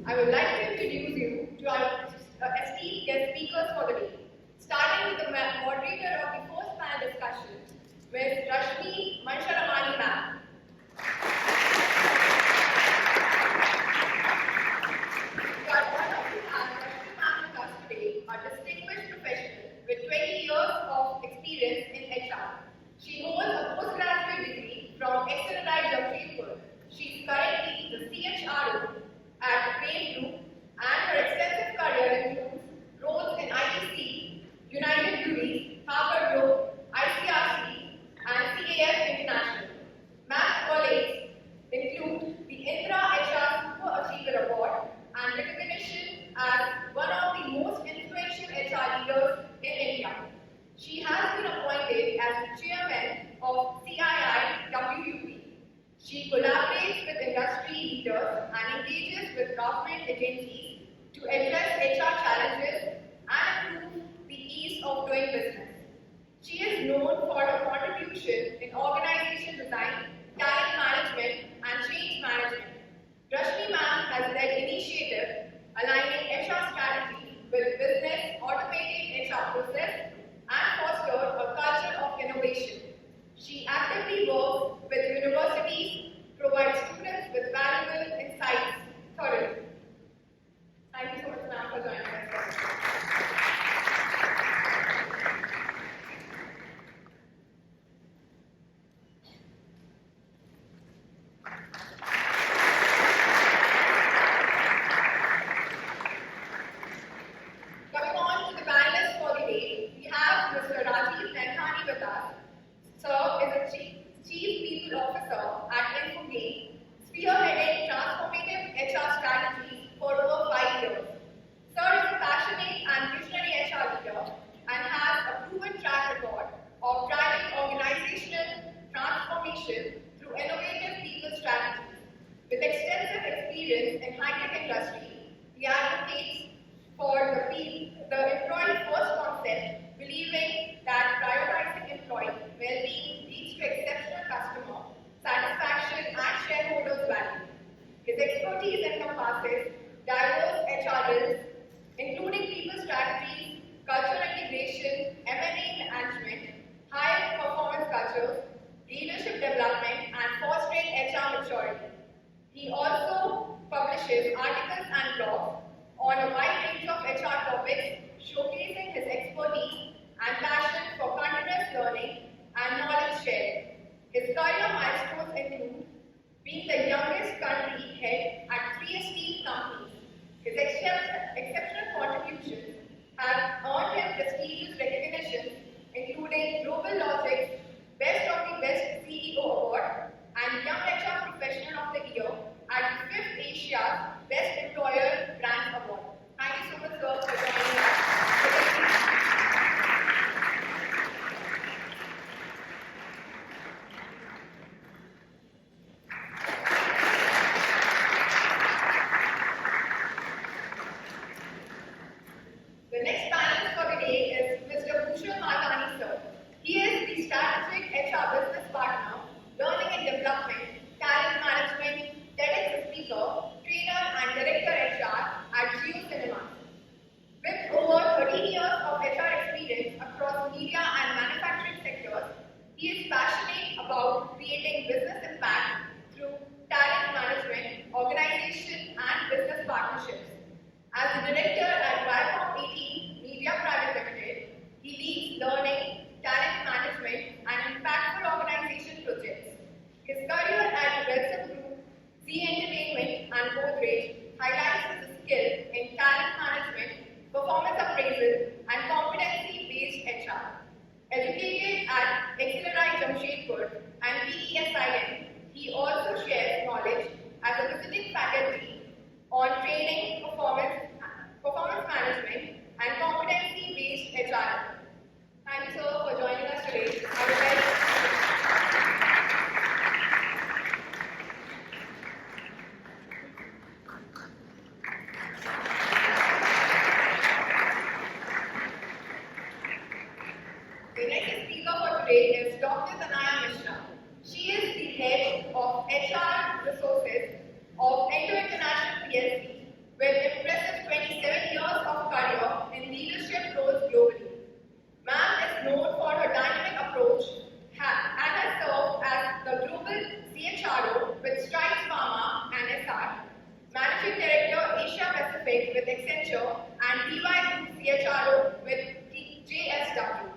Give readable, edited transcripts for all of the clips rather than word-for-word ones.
I would like to introduce you to our esteemed guest speakers for the day, starting with the moderator of the first panel discussion, Ms. Rashmi Mansharamani ma'am. We are honored to have Rashmi ma'am with us today, a distinguished professional with 20 years of experience in HR. She holds a postgraduate degree from Jamshedpur. She is currently the CHRO at Bain Group, and her extensive career includes roles in ITC, United Breweries, Harvard Group, ICRC, and CAF International. Ma'am's colleagues include the Indra HR Super Achiever Award and recognition as one of the most influential HR leaders in India. She has been appointed as the chairman of CII-WUP. She collaborates with industry leaders and engages with government agencies to address HR challenges and improve the ease of doing business. She is known for her contribution in organization design, talent management, and change management. Rashmi ma'am has led initiatives aligning HR strategy with business, automating HR process, and foster a culture of innovation. She actively works with universities, provides students with valuable insights thoroughly. Thank you so much, ma'am, for joining us. Coming on to the panelists for the day, we have Mr. Rajiv Naithani with us. Sir is a Chief People Officer at Infogain, spearheading transformative HR strategies for over 5 years. Sir is a passionate and visionary HR leader and has a proven track record of driving organizational transformation through innovative people strategies. With extensive experience in high-tech industry, he advocates for the employee-first concept, believing that prioritizing employee well-being leads to exceptional customer satisfaction and shareholders' value. His expertise encompasses diverse HR risks, including people strategies, cultural integration, M&A management, high performance cultures, leadership development, and fostering HR maturity. He also publishes articles and blogs on a wide range of HR topics, showcasing his expertise and passion for continuous learning and knowledge sharing. His career milestones include being the youngest country head at 3 esteemed companies. His exceptional contributions have earned him prestigious recognitions, including Global Logic's Best of the Best CEO Award and Young HR Professional of the Year at the 5th Asia Best Employer Brand Award. Thank you so much, sir, for joining us. The next panelist for the day is Mr. Bhooshan Malkani, sir. He is the strategic HR business partner, learning and development, talent management, TEDx speaker, trainer, and director HR at Geo Cinema. With over 13 years of HR experience across media and manufacturing sectors, he is passionate about creating business impact through talent management, organization, and business partnerships. As the director at Viacom18 Media Private Limited, he leads learning, talent management, and impactful organization projects. His career at Viacom Group, Entertainment, and Godrej highlights his skill in talent management, performance appraisal, and competency-based HR. Educated at Jamshedpur and PESIM, he also shares knowledge as a visiting faculty on training, performance Accenture and EY Group CHRO with JSW.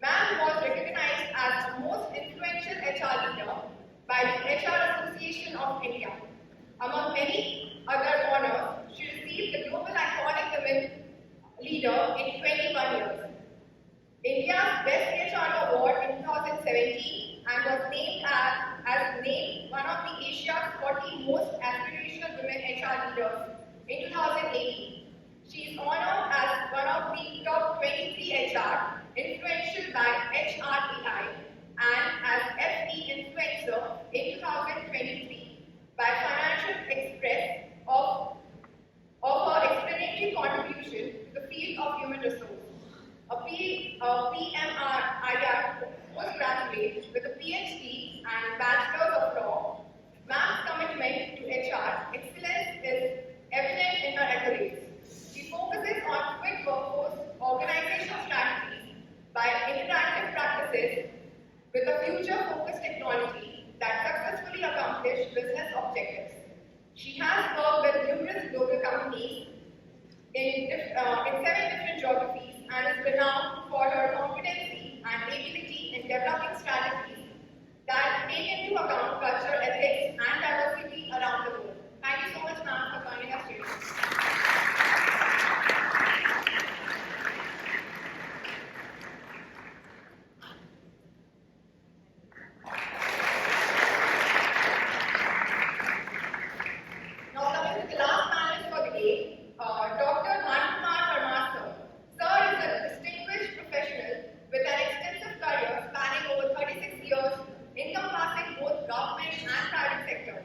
Ma'am was recognized as the most influential HR leader by the HR Association of India. Among many other honors, she received the Global Iconic Women Leader in 21 years. India's Best HR Award in 2017 and was named as named one of the Asia's 40 most aspirational women HR leaders in 2018. She is honored as one of the top 23 HR influential by HREI and as FE influencer in 2023 by Financial Express of her explanatory contribution to the field of human resource. A PMRIR postgraduate with a PhD and Bachelor of Law, Ma'am's commitment to HR excellence is evident in her accolades. She focuses on quick workforce organizational strategies by interactive practices with a future-focused technology that successfully accomplish business objectives. She has worked with numerous global companies in 7 different geographies and is renowned for her competency and ability in developing strategies that take into account culture, ethics, and diversity around the world. Thank you so much, ma'am, for joining us today. Now coming to the last panelist for the day, Dr. Bhanukumar Parmar Sir. Sir is a distinguished professional with an extensive career spanning over 36 years, encompassing both government and private sectors.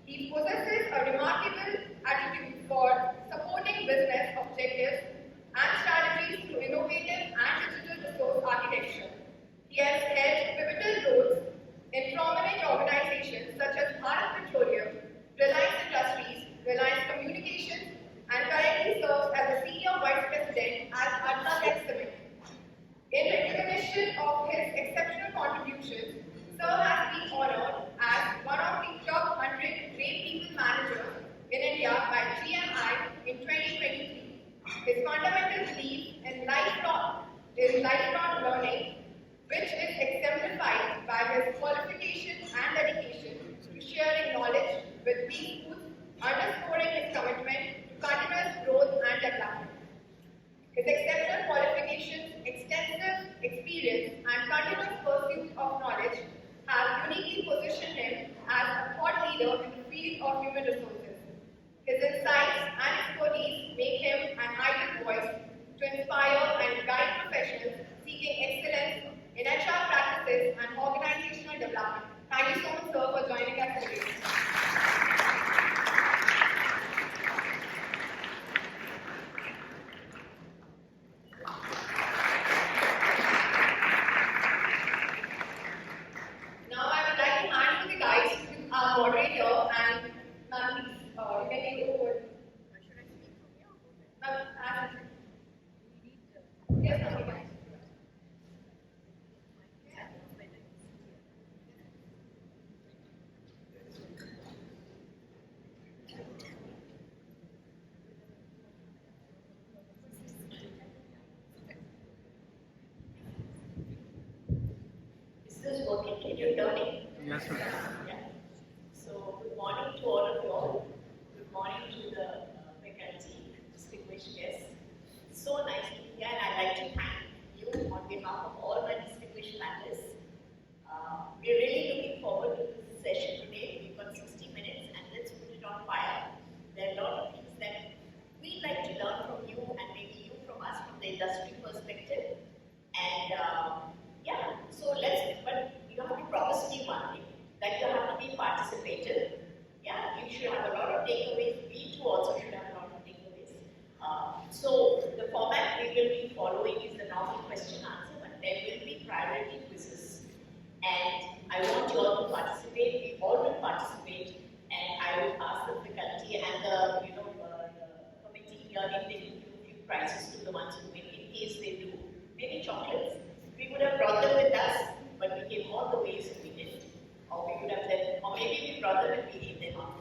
He possesses a remarkable attitude for supporting business objectives and strategies through innovative and digital resource architecture. He has held pivotal roles in prominent organizations such as Bharat Petroleum, Reliance Industries, Reliance Communications, and currently serves as a Senior Vice President at UltraTech Cement. In recognition of his exceptional contributions, Sir has been honored as one of the top 100 great people managers in India by GMI in 2023. His fundamental belief in lifelong learning, which is exemplified by his qualification and dedication to sharing knowledge with people, underscoring his commitment to continuous growth and development. His exceptional qualifications, extensive experience, and continuous pursuit of knowledge have uniquely positioned him as a thought leader in the field of human resources. His insights and expertise make him an ideal voice to inspire and guide professionals seeking excellence in HR practices and organizational development. Thank you so much, sir, for joining us today. Moderator and ma'am, please, you can take over. Should I speak from here? Ma'am, yes, ma'am, okay. Is this working? Can you hear me? Yes, ma'am. Good morning to all of you all. Good morning to the faculty, distinguished guests. So nice to be here, and I'd like to thank you on behalf of all my distinguished panelists. We're really looking forward to this session today. We've got 60 minutes, and let's put it on fire. There are a lot of things that we'd like to learn from you, and maybe you from us from the industry perspective. And but you have to promise me one thing, that you have to be participative. Yeah, you should have a lot of takeaways. We too also should have a lot of takeaways. So the format we will be following is the normal question answer, but there will be priority quizzes. And I want you all to participate. We all will participate, and I will ask the faculty and the committee here if they can give a few prizes to the ones who win. In case they do, maybe chocolates. We would have brought them with us, but we came all the way, so we didn't. Or we would have left, or maybe we brought them and we ate them out.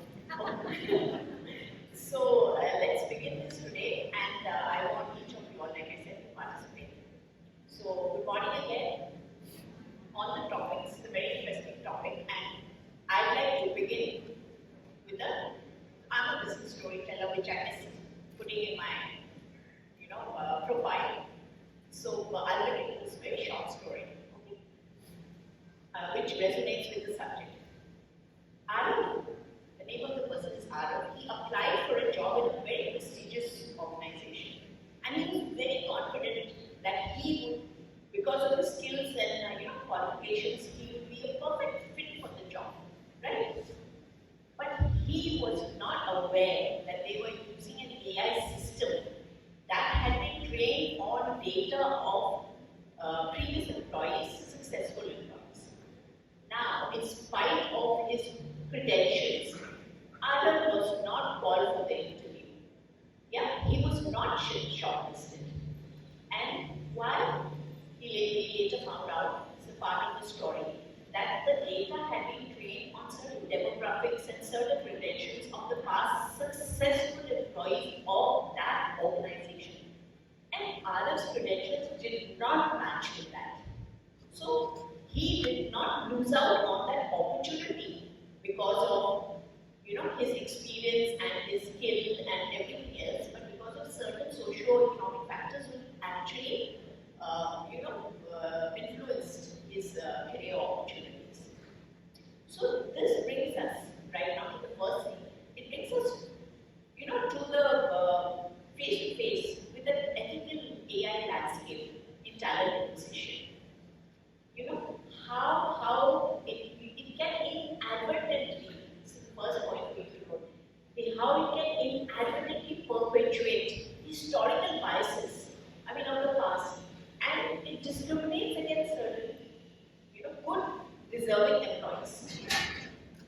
So let's begin this today, and I want each of you all, like I said, to participate. So, good morning again. On the topic, it's a very interesting topic, and I'd like to begin with I'm a business storyteller, which I was putting in my, profile. So, I'll begin with this very short story, okay? Which resonates with the subject. Arav, the name of the person is Arav. He applied for a job in a very prestigious organization, and he was very confident that he would, because of his skills and qualifications, he would be a perfect fit for the job, right? But he was not aware that they were using an AI system that had been trained on data of previous employees, successful employees. Now, in spite of his credentials, Arav was not called for the interview. Yeah, he was not shortlisted. And while he later found out, as a part of the story, that the data had been trained on certain demographics and certain credentials of the past successful employees of that organization. And Arav's credentials did not match with that. So he did not lose out on that opportunity because of his experience and his skill and everything else, but because of certain socio-economic factors which actually influenced his career opportunities. So this brings us right now to the first thing. It brings us, to the face-to-face with the ethical AI landscape in talent acquisition. How it can inadvertently, this is the first point we need to note, how it can inadvertently perpetuate historical biases, of the past, and it discriminates against certain, good, deserving employees.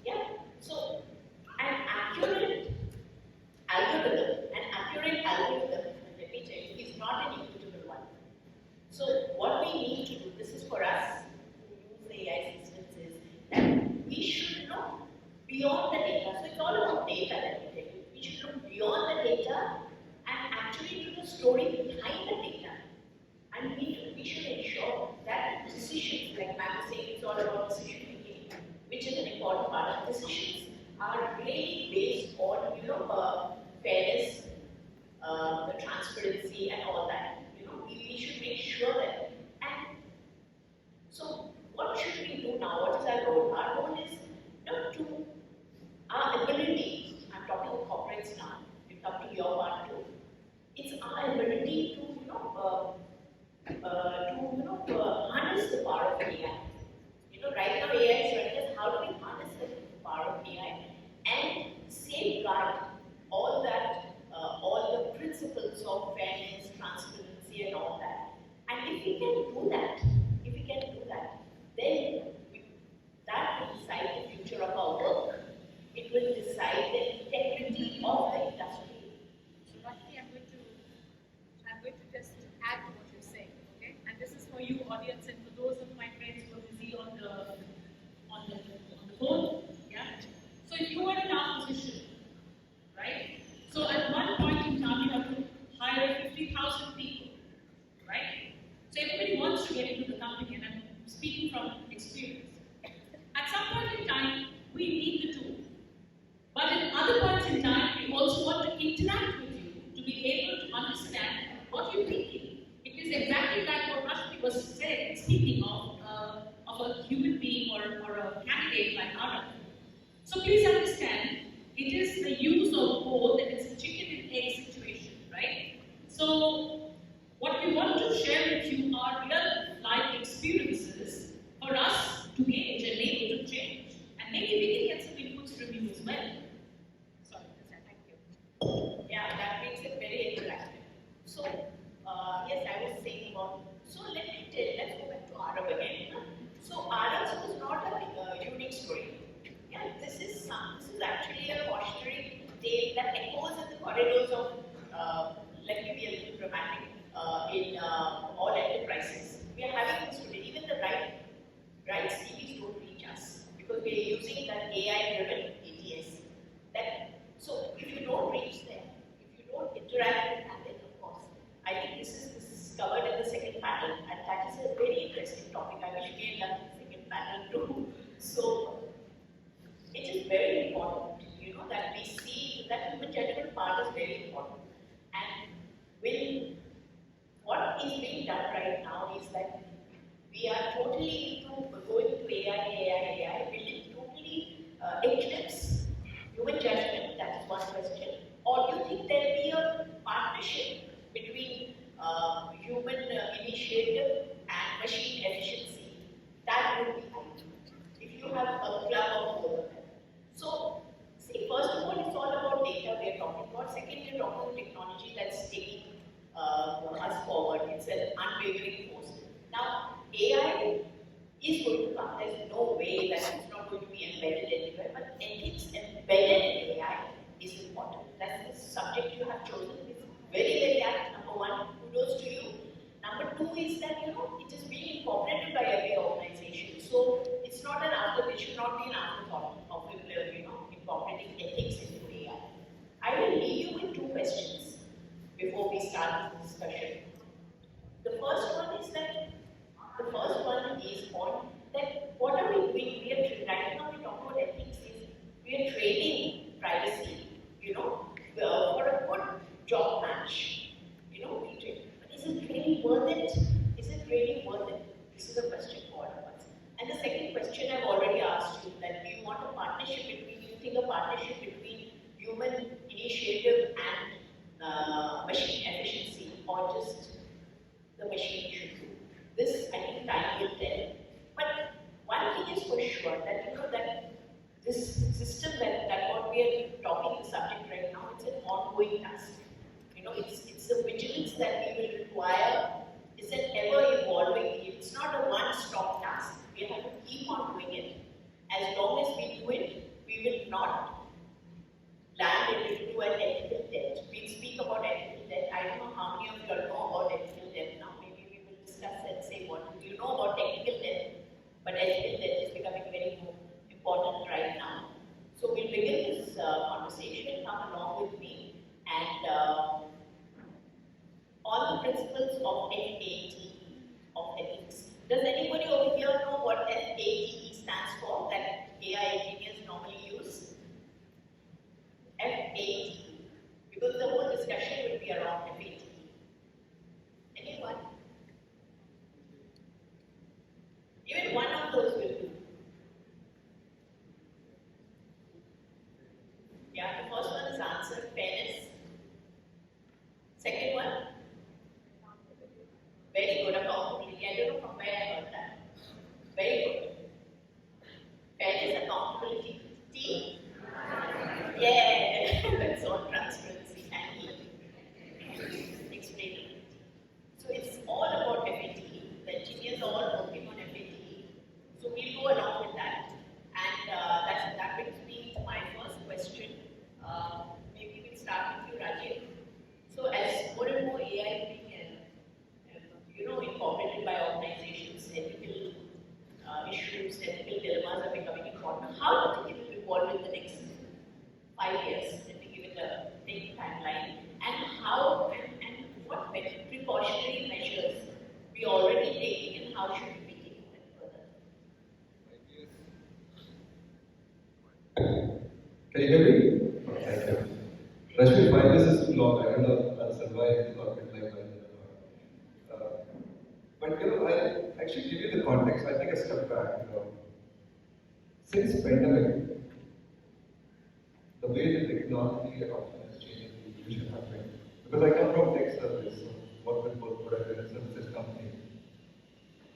Yeah. So, an accurate algorithm, let me tell you, is not an equitable one. So, what we need to do, this is for us who use AI systems, is that we should look beyond the data. So, it's all about data, let me tell you. We should look beyond the data and actually do the story behind the data. And we should ensure that decisions, like Matt was saying, it's all about decision making, which is an important part of decisions, are really based on fairness, the transparency, and all that. We should make sure that. And so, what should we do now? What is our role? Our role is to our ability. I'm talking to corporates now. We come to your part too. It's our ability to harness the power of AI. Right now AI is running us. How do we harness the power of AI and safeguard all that, all the principles of fairness, transparency, and all that? And if we can do that, then that will decide the future of our work. It will decide the integrity of the industry. So, Rashmi, I'm going to just add to what you're saying, okay? And this is for you, audience, and for those of my friends who are busy on the phone, yeah? So, if you were in our position, right? So, at one point in time, you have to hire 50,000 people, right? So, everybody wants to get into the company, and I'm speaking from experience. At some point in time, we need the tool. But at other points in time, we also want to interact with you to be able to understand what you're thinking. It is exactly like what Rashmi was saying, speaking of a human being or a candidate like Arav. So please understand, it is the use of both, and it's a chicken and egg situation, right? So what we want to share with you are real life experiences for us to gauge and able to change. And maybe we can get some inputs from you as well. Sorry, thank you. Yeah, that makes it very interactive. So, yes, I was saying about. So let's go back to Arav again. So Arav was not a unique story. Yeah, this is actually a cautionary tale that echoes in the corridors of. Let me be a little dramatic. In all enterprises, we are having this today. Even the right CVs don't reach us because we are using that AI-driven ATS. So if you don't reach them, if you don't judgment part is very important. And what is being done right now is that we are totally going to AI, will it totally eclipse human judgment? That is one question. Or do you think there will be a partnership between human initiative and machine efficiency? That would be ideal. If you have a club of both of them. So, see, first of all, it's all about data we are talking about. Second, we are talking about technology that's taking us forward. It's an unwavering force. Now, AI is going to come. There's no way that it's not going to be embedded anywhere. But ethics embedded in AI is important. That's the subject you have chosen. It's very, very apt. Number one, kudos to you. Number two is that, it is being incorporated by every organization. So it's not an afterthought. It should not be an afterthought of incorporating ethics into AI. I will leave you with two questions before we start this discussion. The first one is on that what are we doing? Right now we talk about ethics. We are trading privacy, for a good job match. But is it really worth it? Is it really worth it? This is a question for all of us. And the second question I've already asked you, that do you want a partnership between human initiative and machine efficiency, or just the machine should do? This, I think, time will tell. But one thing is for sure, that this system that what we are talking the subject right now, it's an ongoing task. It's a vigilance that we will require. It's an ever evolving. It's not a one-stop task. We have to keep on doing it. As long as we do it, we will not land into an ethical debt. We'll speak about ethical debt. I don't know how many of you all know about ethical debt now. Maybe we will discuss and say what you know about technical debt, but ethical debt is becoming very important right now. So we'll begin this conversation. Come along with me and on the principles of FATE, of ethics. Does anybody over here know what FATE stands for, that AI engineers normally use? FATE. Because the whole discussion will be around FATE. Anyone? Even one of those will do. Yeah, the first one is answer, fairness. Second one? Very good, accountability. I don't know from where I heard that. Very good. Fairness, accountability. T? Yeah, that's all transparency and explainability. So it's all about FATE. The engineers are all working on FATE. So we'll go along with that. And that brings me to my first question. Maybe we'll start with you, Rajiv. So as more and more AI being incorporated by organizations, ethical issues, ethical dilemmas are becoming important. How do you think it will evolve in the next 5 years? Let me give it a big timeline. And how and what precautionary measures we are already taking, and how should we be taking them further? Can you hear me? Thank you. Rashmi, 5 years is too long. I don't know if I'll survive the corporate life. But I'll actually give you the context. I'll take a step back. Since pandemic, the way the technology adoption has changed, the evolution happened. Because I come from tech service, so work with both product and services companies.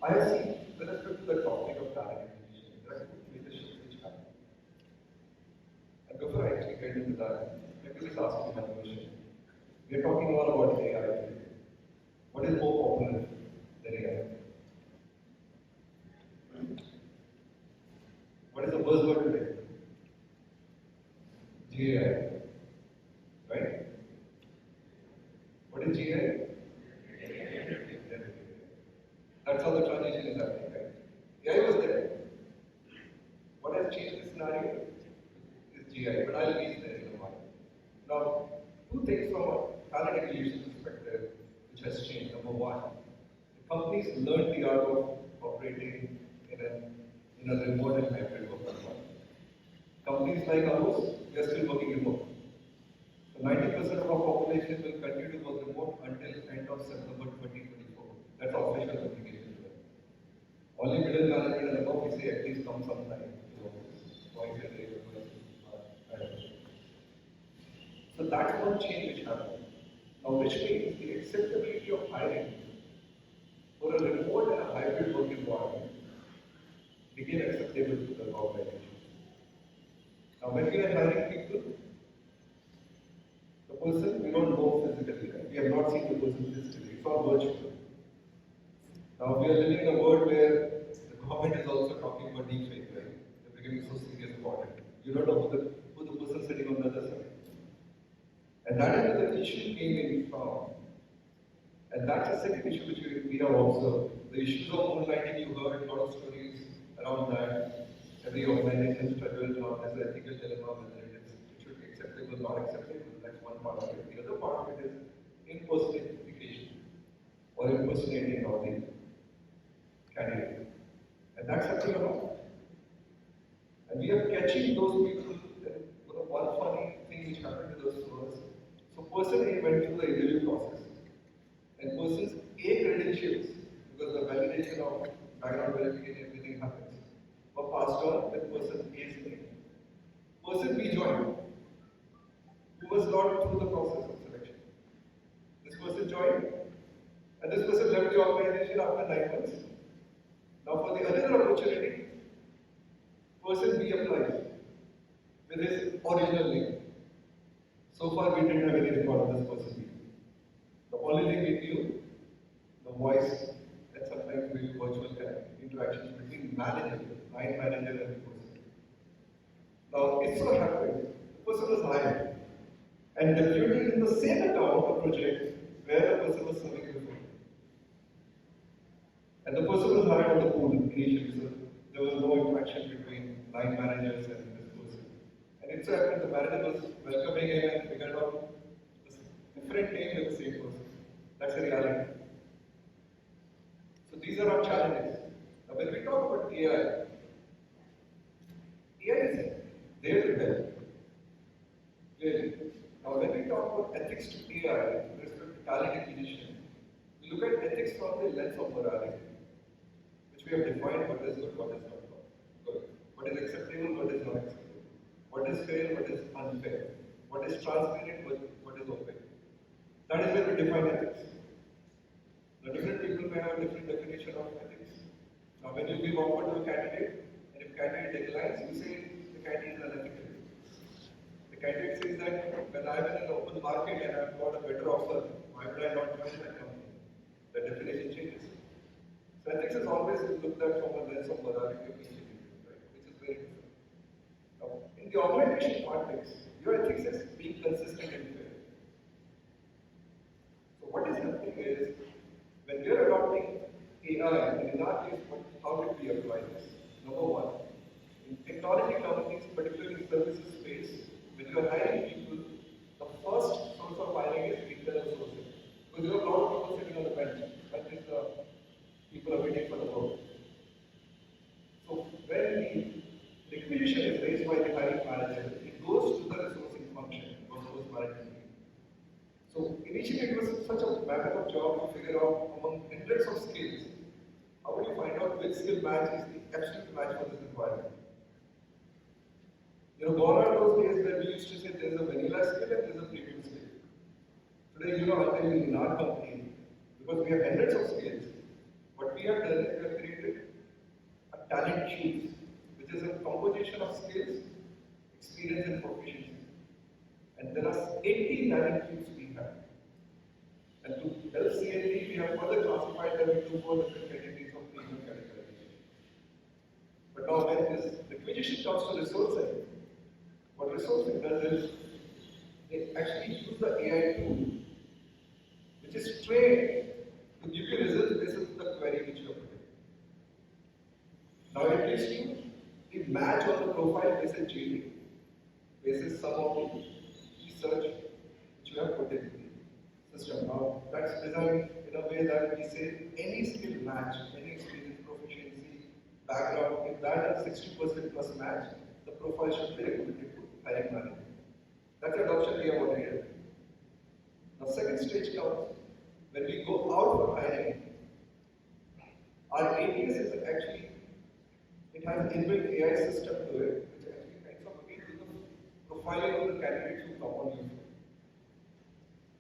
I have seen, with respect to the topic of talent acquisition, there are two major shifts which happen. And before I actually get into that, let me just ask you one question. We are talking all about AI today. What is more popular than AI? What is the buzzword today? GAI. Right? What is GAI? That's how the transition is happening, right? AI was there. What has changed the scenario is GAI, but I'll reach there in a while. Now, two things from a talent acquisition perspective which has changed. Number one, the companies learned the art of operating in a remote and hybrid work environment. Companies like ours, we are still working remote. So organization will continue to work remote until end of September 2024. That's the official communication. Only middle management and above, we say at least come sometime to office. Twice a day or twice a month. So that's one change which happened. Now, which means the acceptability of hiring for a remote and a hybrid work environment became acceptable to the organization. Now, when we are hiring people, the person we don't know physically, right? We have not seen the person physically, it's all virtual. Now, we are living in a world where the government is also talking about deepfake, right? They're becoming so serious about it. You don't know who the person sitting on the other side. And that is where the issue came in from. And that's the second issue which we have observed. The issues of moonlighting, you heard a lot of stories around that. Every organization struggles on this ethical dilemma, whether it should be acceptable, not acceptable. That's one part of it. The other part of it is impersonation or impersonating of the candidate. And that's happening a lot. And we are catching those people. One funny thing which happened to those stores. So person A went through the interview process. And person's A credentials, because the validation of background verification, everything happens, were passed on with person A's name. Person B joined, who was not through the process of selection. This person joined, and this person left the organization after 9 months. Now for the other opportunity, person B applies with his original name. So far we didn't have any record of this person B. The only thing we knew, the voice, and sometimes we do virtual interactions between manager, line manager and the person. Now it so happened, the person was hired and deputed in the same account or project where the person was serving before. And the person was hired on the pool initially, so there was no interaction between line managers and this person. And it so happened the manager was welcoming him and figured out a different name with the same person. That's the reality. So these are our challenges. Now when we talk about AI is there to help. Clearly. Now when we talk about ethics to AI with respect to talent acquisition, we look at ethics from the lens of morality, which we have defined what is good, what is not good, what is acceptable, what is not acceptable, what is fair, what is unfair, what is transparent, what is opaque. That is where we define ethics. Now, different people may have a different definition of ethics. Now, when you give offer to a candidate, and if candidate declines, you say the candidate is unethical. The candidate says that when I'm in an open market and I've got a better offer, why would I not join that company? The definition changes. So, ethics is always looked at from a lens of morality of each individual, right? Which is very different. Now, in the organization context, your ethics is being consistent and fair. So, what is happening is, when we are adopting AI, and in our case, how did we apply this? Number one, in technology companies, particularly in services space, when you are hiring people, the first source of hiring is internal sourcing. Because there are a lot of people sitting on the bench, but the people are waiting for the work. So when the requisition is raised by the hiring manager, it goes to the resourcing function, or resource management. So initially it was such a mammoth job to figure out among hundreds of skills, how would you find out which skill match is the absolute match for this requirement? Gone are those days where we used to say there's a vanilla skill and there's a premium skill. Today, I'll tell you in our company, because we have hundreds of skills, what we have done is we have created a talent cube, which is a composition of skills, experience and proficiency. And there are 80 talent cubes we have. And to help CND, we have further classified them into 4 different categories of premium categorization. But now when this requisition comes to resourcing, what resourcing does is, they actually use the AI tool, which is trained to give you results based on the query which you are putting. Now it gives you the match on the profile based on JD, based some of the research which you have put in the system. Now that's designed in a way that we say any skill match, any experience, proficiency, background, if that is 60% plus match, the profile should be recommended to hiring manager. That's the adoption we have already done. Now, second stage comes when we go out for hiring. Our ATS is actually, it has inbuilt AI system to it, which actually kinds of again do the profiling of the candidates who come on you.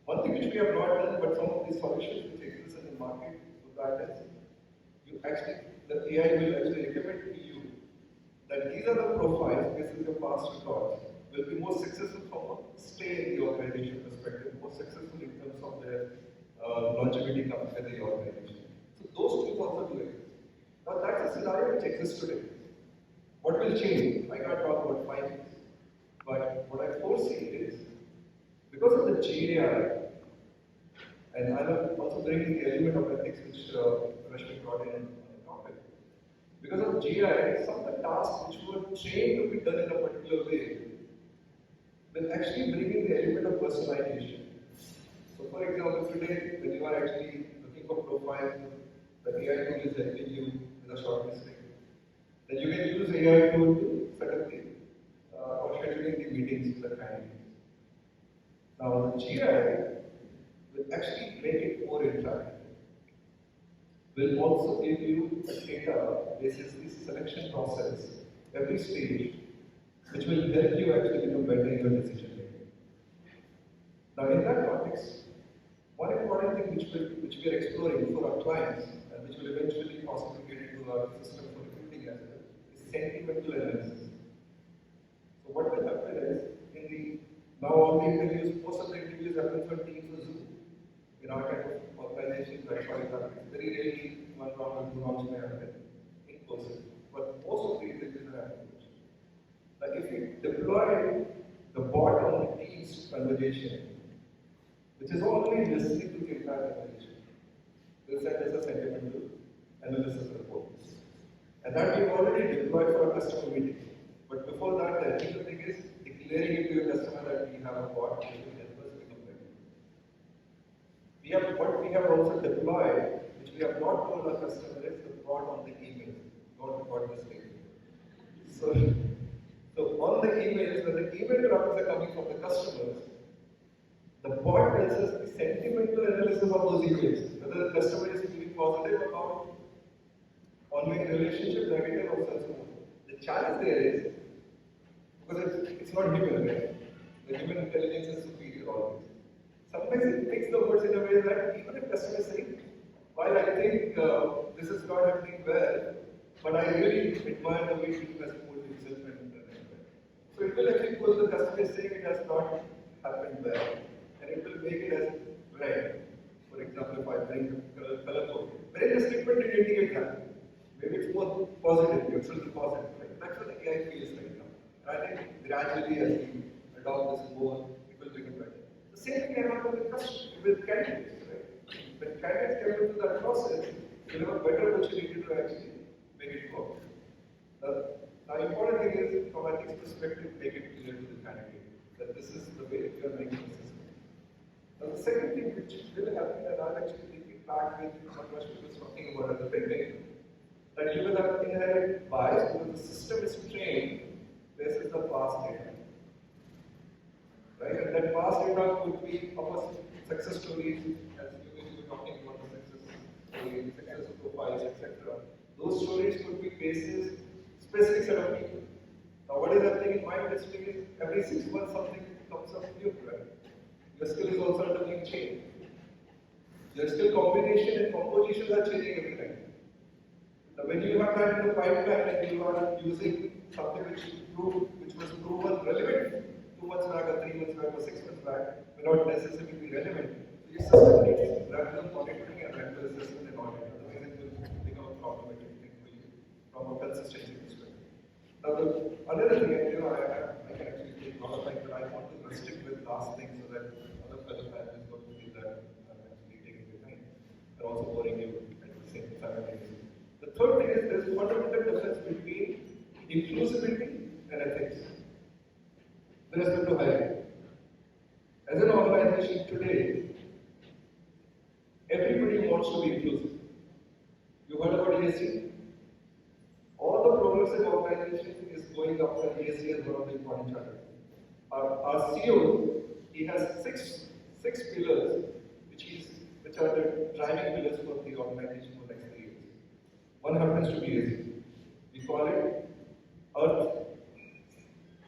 One thing which we have not done, but some of these solutions which exist in the market, so that is, you actually, the AI will actually recommend to you that these are the profiles, this is your past records, will be more successful from a stay in the organization perspective, more successful in terms of their longevity comes with the organization. So those tools also do exist. Now that's a scenario which exists today. What will change? I can't talk about 5 years. But what I foresee is, because of the GAI, and I'm also bringing the element of ethics which Rashmi brought in on the topic. Because of GAI, some of the tasks which were trained to be done in a particular way will actually bring in the element of personalization. So for example, today when you are actually looking for profiles, the AI tool is helping you with a shortlisting. Then you can use AI tool to set up the or scheduling the meetings with the candidates. Now the GI will actually make it more interactive. Will also give you data basis the selection process every stage, which will help you actually become better in your decision making. Now in that context, one important thing which we are exploring for our clients and which will eventually possibly get into our system for recruiting as well is sentimental analysis. So what will happen is, in the now all the interviews, most of the interviews happen on Teams or Zoom. In our kind of organization, that's why it happens. Very rarely one round or 2 rounds may happen in person. But most of the interviews are happening. Like if you deploy the bot on the Teams conversation, which is only listening to the entire conversation, we'll send us a sentimental analysis report. And that we've already deployed for our customer meetings. But before that, the ethical thing is declaring it to your customer that we have a bot which will help us become better. What we have also deployed, which we have not told our customer, is the bot on the email. Not about this thing. So on the emails, when the email drops are coming from the customers, the bot tells us the sentimental analysis of those emails, whether the customer is feeling positive about ongoing relationship, negative, or so on. The challenge there is, because it's not human, right? The human intelligence is superior always. Sometimes it takes the words in a way that even if customer is saying, while I think this is not happening well, but I really admire the way he has pulled himself and done it well. So it will actually pull the customer saying it has not happened well, and it will make it as red. For example, if I bring color code, where the statement didn't indicate that. Maybe it's more positive, neutral to positive. Right? That's what the AI feels right now. And I think gradually as we adopt this more, it will become better. The same thing can happen with candidates, right? When candidates get into that process, you have a better opportunity to actually make it work. The important thing is, from ethics perspective, make it clear to the candidate that this is the way you are making the system. Now the second thing which will happen, and I'll actually take it back with what Rashmi was talking about at the beginning, that you will have inherent bias because the system is trained based on the past data. Right? And that past data could be of success stories, as you were talking about the success stories, success profiles, etc. Those stories could be basis specific set of people. Now what is happening in my industry is every 6 months something comes up new, right? Your skill is also undergoing change. Your skill combination and compositions are changing every time. Now, when you have that in the pipeline and you are using something which was proven relevant 2 months back or 3 months back or 6 months back, may not necessarily be relevant. So your system needs regular monitoring and regular assessment and audit. Otherwise, it will become a problematic thing for you from a consistency perspective. Now, another thing, I can actually take a lot of time, but I want to restrict with last thing so that other fellow panelists don't feel that I'm actually taking your time and also boring you at the same time. The third thing is there's a fundamental difference between inclusivity and ethics with respect to hiring. As an organization today, everybody wants to be inclusive. You heard about ESG? All the progressive organization is going after ESG as one of the important challenges. Our CEO, he has six 6 pillars which are the driving pillars for the organization for the next 3 years. One happens to be easy. We call it Earth,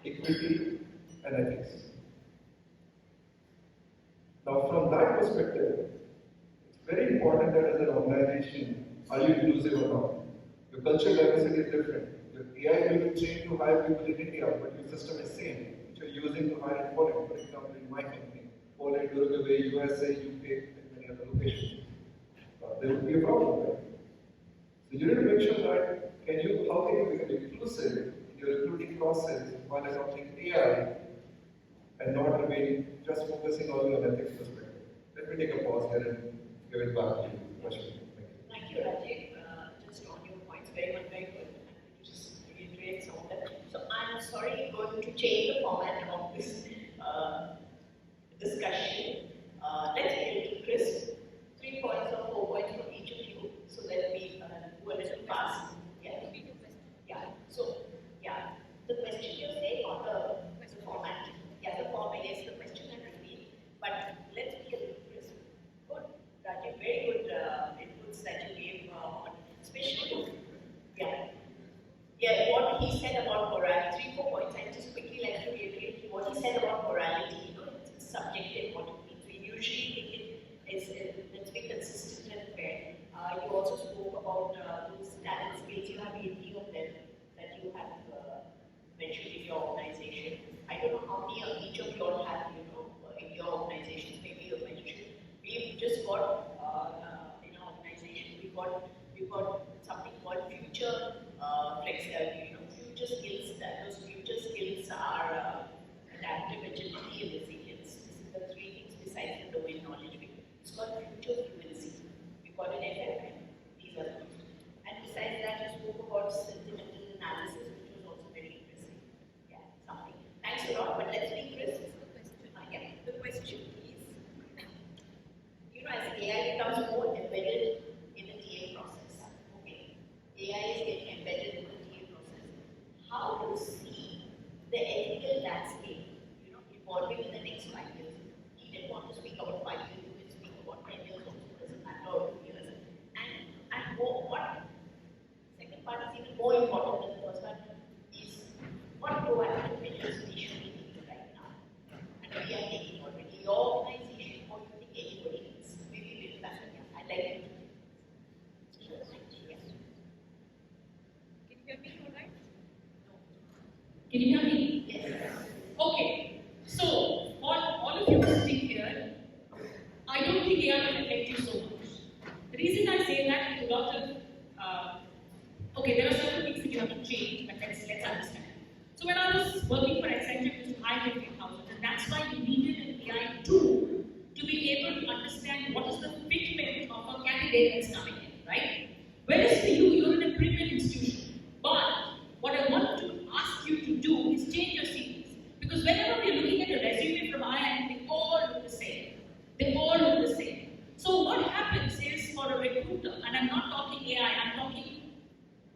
Equity, and Ethics. Now, from that perspective, it's very important that as an organization, are you inclusive or not? Your cultural diversity is different. Your AI will be trained to hire people in India, but your system is same, which you're using to hire in Poland. For example, in my company, Poland, Uruguay, USA, UK, and many other locations. There would be a problem, right? So you need to make sure that how can you become inclusive in your recruiting process while adopting AI and not remain just focusing only on ethics perspective. Let me take a pause here and give it back to you, Rashmi. Thank you, Rajiv. Just on your points, very good. Just reiterate some of them. So I'm sorry, going to change the format of this discussion. Let's get into Chris. 3 points or 4 points from each of you. So let me do a little fast. Yeah. So the question you're saying on the format. Yeah, the format is the question and repeat. But let's be a little crisp. Good, Rajiv. Very good inputs that you gave on, especially what he said about morality. 3-4 points. I just quickly like to reiterate what he said about morality. It's subjective. What it means. We usually think let's be consistent and fair. You also spoke about those talent skills. You have 80 of them that you have mentioned in your organization. I don't know how many of each of you all have, in your organizations. Maybe you mentioned. We've just got in our organization. We've got something called future future skills. Those future skills are adaptive agility and resilience. This is the 3 things besides the domain knowledge. It's called future fluency. We call it FFM. These are the things. And besides that, you spoke about sentimental analysis, which was also very interesting. Yeah, something. Thanks a lot, but let's be crisp. The question is, as AI becomes more embedded in the TA process, AI is getting embedded in the TA process. How do you see the ethical landscape, evolving in the next 5 years? He didn't want to speak about 5 years. You can speak about 10 years also. Doesn't matter, or 2 years. And what second part is even more important than the first part is what proactive measures we should be taking right now, and we are taking already. Your organization, or you think anybody else? Maybe we'll pass it. I'd like you to. Can you hear me all right? No. Can you hear me? Yes. Okay. So, all of you sitting here, I don't think AI will affect you so much. The reason I say that is a lot of, there are several things that you have to change, but let's understand. So when I was working for Accenture, it was high 15,000, and that's why we needed an AI tool to be able to understand what is the fitment of a candidate that's coming in, right? Whereas for you, you're in a premium institution. But what I want to ask you to do is change your CVs. Because whenever we're looking at a resume from IIM, they all look the same. So what happens is for a recruiter, and I'm not talking AI, I'm talking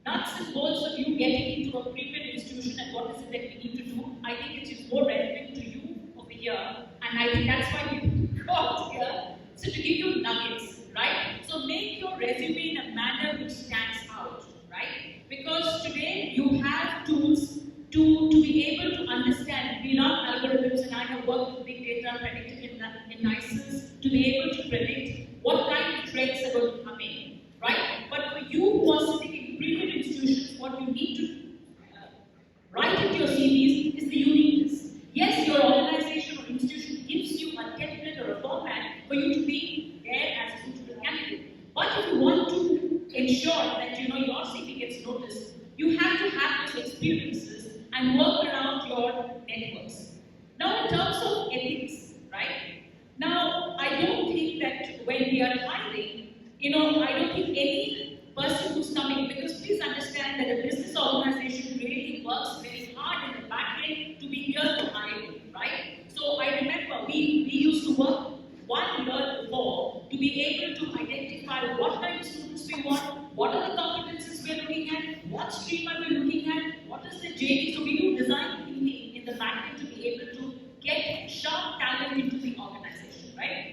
nuts and bolts of you getting into a premium institution and what is it that we need to do. I think it is more relevant to you over here, and I think that's why we got here. So to give you nuggets, right? So make your resume in a manner which stands out, right? Because today you have tools to be able to understand. We run algorithms, and I have worked with big data, predictive analysis, to be able to predict what kind of trends are going to come in, right? But for you who are sitting in premium institutions, what you need to write into your CVs is the uniqueness. Yes, your organization or institution gives you a template or a format for you to be there as a suitable candidate. But if you want to ensure that your CV gets noticed, you have to have those experiences and work around your networks. Now, in terms of ethics, right? Now, I don't think that when we are hiring, I don't think any person who's coming, because please understand that a business organization really works very hard in the back end to be here to hire you, right? So I remember we used to work 1 year before to be able to identify what kind of students we want, what are the competencies we're looking at, what stream are we looking at, what is the JD. So we do design thinking in the back end to be able to get sharp talent into the organization, right?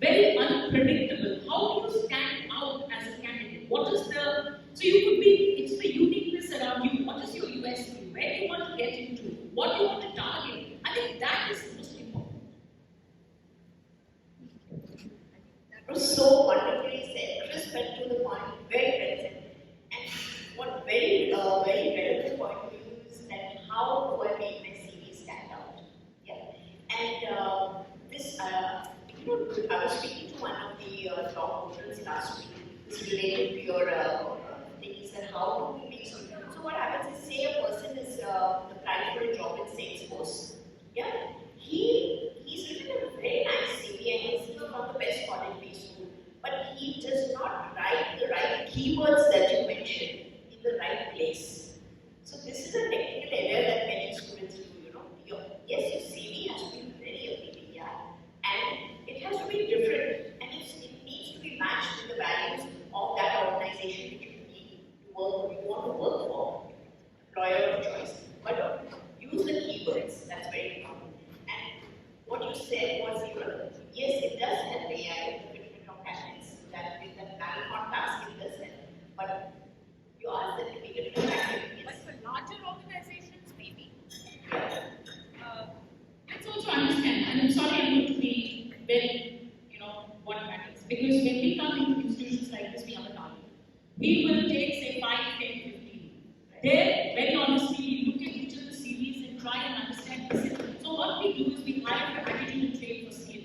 very unpredictable. How do you stand out as a candidate? What is the, so you could be, it's the uniqueness around you. What is your USP? Where do you want to get into? What do you want to target? I think that is most important. That was so wonderfully said. Chris went to the point, very present. And what very relevant point for you is that how do I make my CV stand out? Yeah. And this, I was speaking to one of the top voters last week. This related to your thing. He said, how do we make so what happens is, say a person is applying for a job in Salesforce. Yeah. He's written a very nice CV and he's from the best college based school. But he does not write the right keywords that you mentioned in the right place. So this is a technical error that many students do, Yes, your CV has to be very appealing, yeah. And it has to be different. And it needs to be matched with the values of that organization which you need to work, you want to work for, employer of choice. But use the keywords, that's very important. And what you said was, yes, it does help AI in the treatment of candidates. That with the Panel-1 task, it does help. But you asked that to be different activities. But for larger organizations, maybe. Let's also understand, and I'm sorry I'm going to be very, what matters. Because when we come into institutions like this, we have a target. We will take, say, 5, 10, 15. There, very honestly, we look at each of the CVs and try and understand this. So what we do is we hire for attitude and train for skill.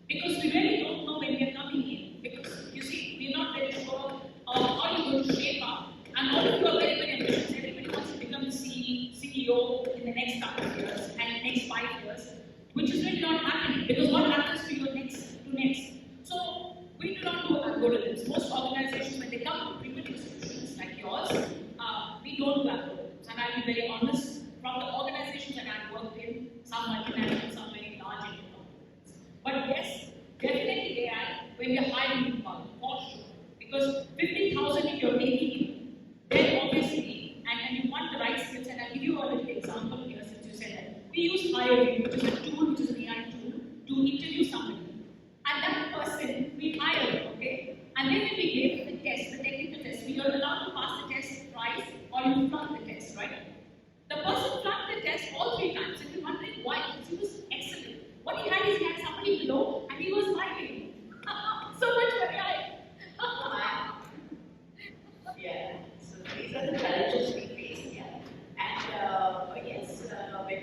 Because we really don't know when we are coming in. Because, you see, we're not very sure of how you're going to shape up. And all of you are very, very ambitious. Everybody wants to become the CEO in the next couple of years and next 5 years, which is really not happening. Because what happens to your next? So we do not do algorithms. Most organizations, when they come to primitive solutions like yours, we don't do algorithms. And I'll be very honest, from the organizations that I've worked in, some multinational, some very large companies. But yes, definitely AI, when you're hiring people, for sure. Because 50,000 if you're taking in, then obviously, and you want the right skills, and I'll give you a little example here since you said that. We use hiring, which is a tool, which is an AI tool, to interview somebody. And that person, we hire, okay? And then when we give the test, the technical test, we are allowed to pass the test twice or you flunk the test, right? The person flunked the test all 3 times and we're wondering why, because he was excellent. What he had is he had somebody below and he was smiling. So much for AI. Yeah, so these are the challenges we face, yeah. And yes, when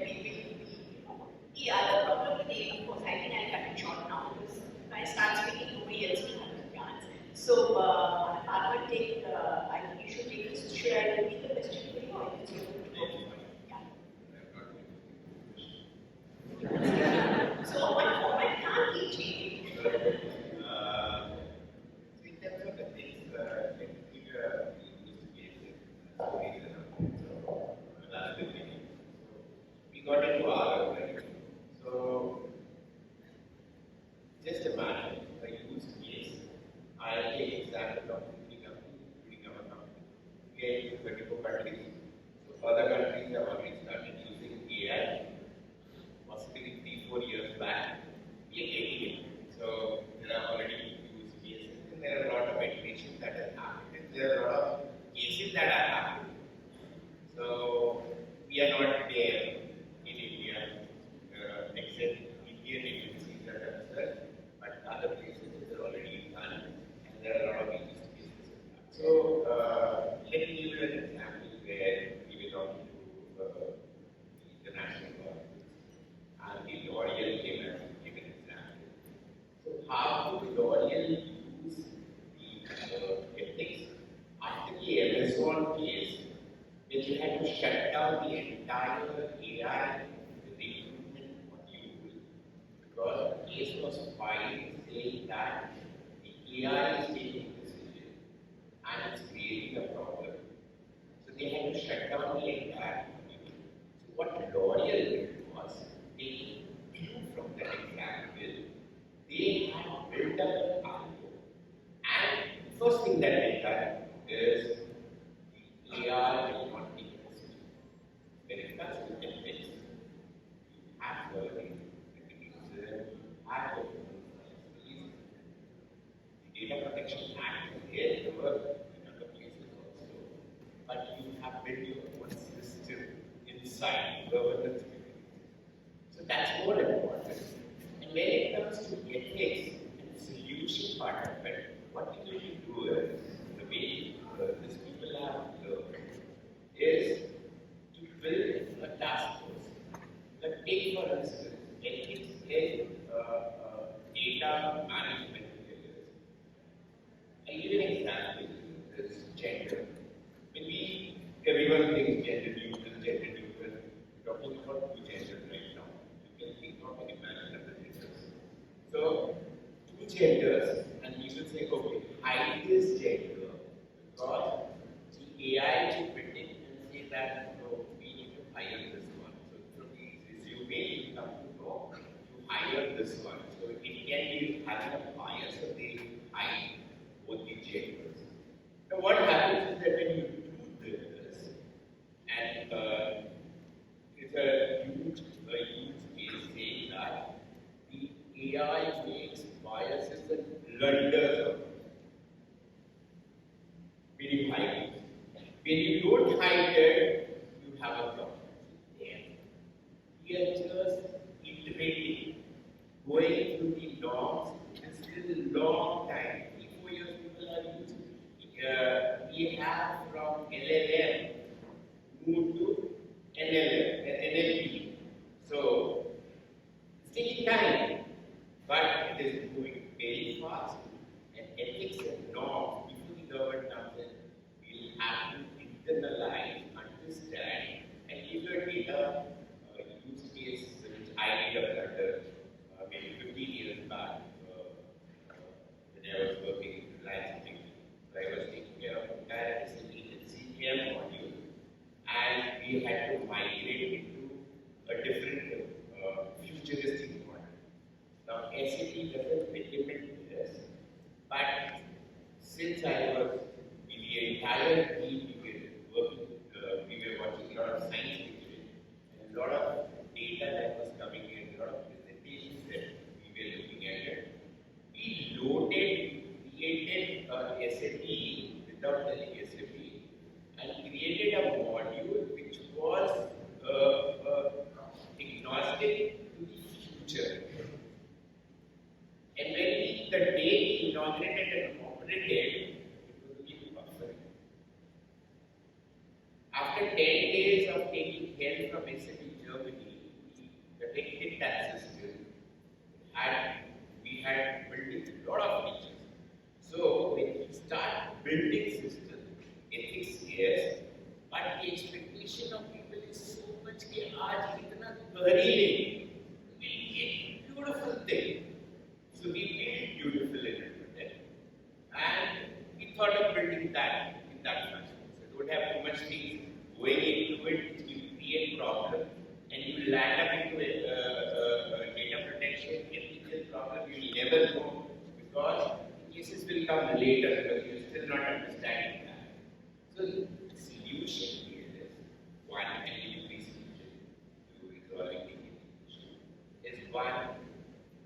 the other problem with the, of course, I think I'll cut it short now because if I start speaking, nobody else will have a chance. So, I would take, I think you should take this. Should I repeat the question for you or is it yeah. So, my format can't keep changing. In terms of the things, we got into our organization. So, just imagine a use case. I'll take example of leading our company. We are in 24 countries. So, other countries have already started using AI. Possibly 3-4 years back, we are getting it. So, there are already use cases, and there are a lot of iterations that have happened, and there are a lot of cases that are happening. So, we are not there in India, except Indian agencies that are there, but other places are already done, and there are a lot of use cases. So, let me give you an example where we were talking to the international government, and the L'Oreal came as an example. So, how would L'Oreal use the ethics after the Amazon case, which you had to shut down the entire AI recruitment module because the case was filed saying that the AI is taking a decision and it's creating a problem. So they had to shut down the entire module. So what L'Oreal did was they drew from that example, they had built up an algo. And the first thing that they done is the AI will not take a decision. When it comes to ethics, you have learning, recognition, you have your own policies, Protection Act is there, there were in other places also, but you have built your own system inside governance. So that's more important. And when it comes to ethics and solution part of it, what we usually do is, the way these people have learned, is to build a task force. Like take for instance, ethics in data management areas. I'll give you an example, this gender. Maybe everyone thinks gender neutral, gender neutral. We're talking about two genders right now. You can think of and imagine other genders. So, two genders, and you will say, okay, hide this gender because the AI will predict and say that, no, we need to hire this one. So, from the resume, you come to know to hire this one. So, it can be having a bias of the hide both the genders. Now, what happens is that when you do this, and it's a huge case saying that the AI makes biases and blunders of when you hide it. When you don't hide it, you have a problem. We are just iterating, going through the norms, and still a long time. 3-4 years people are using. We have from LLM moved to NLP. So it's taking time, but it is moving very fast. And ethics and norms, before the government comes in, we'll have to internalize, understand, and give your data use case which I did under maybe 15 years back when I was working in Reliance. So I was taking care of entire SAP and CPM module, and we had to migrate into a different futuristic model. Now SAP doesn't implement this, but since I was in the entire team, we were watching a lot of science fiction and a lot of data that was coming in, a lot of presentations that we were looking at it. We created SAP without telling SAP and created a module which was agnostic to the future. And when the day we inaugurated and operated, it was really buffering. After 10 days of taking help from SAP Germany, we detected that system. We had built a lot of features. So when you start building systems, ethics yes, but the expectation of people is so much that aaj itna kar hi lenge, we'll get beautiful thing. So we built beautiful in it, and we thought of building that in that fashion. So don't have too much things going into it, which will create problem, and you land up into data protection, ethical problem, you will never know, because cases will come later because you are still not understanding that. So the solution here is one, and you will be solution to resolving the issue, is one,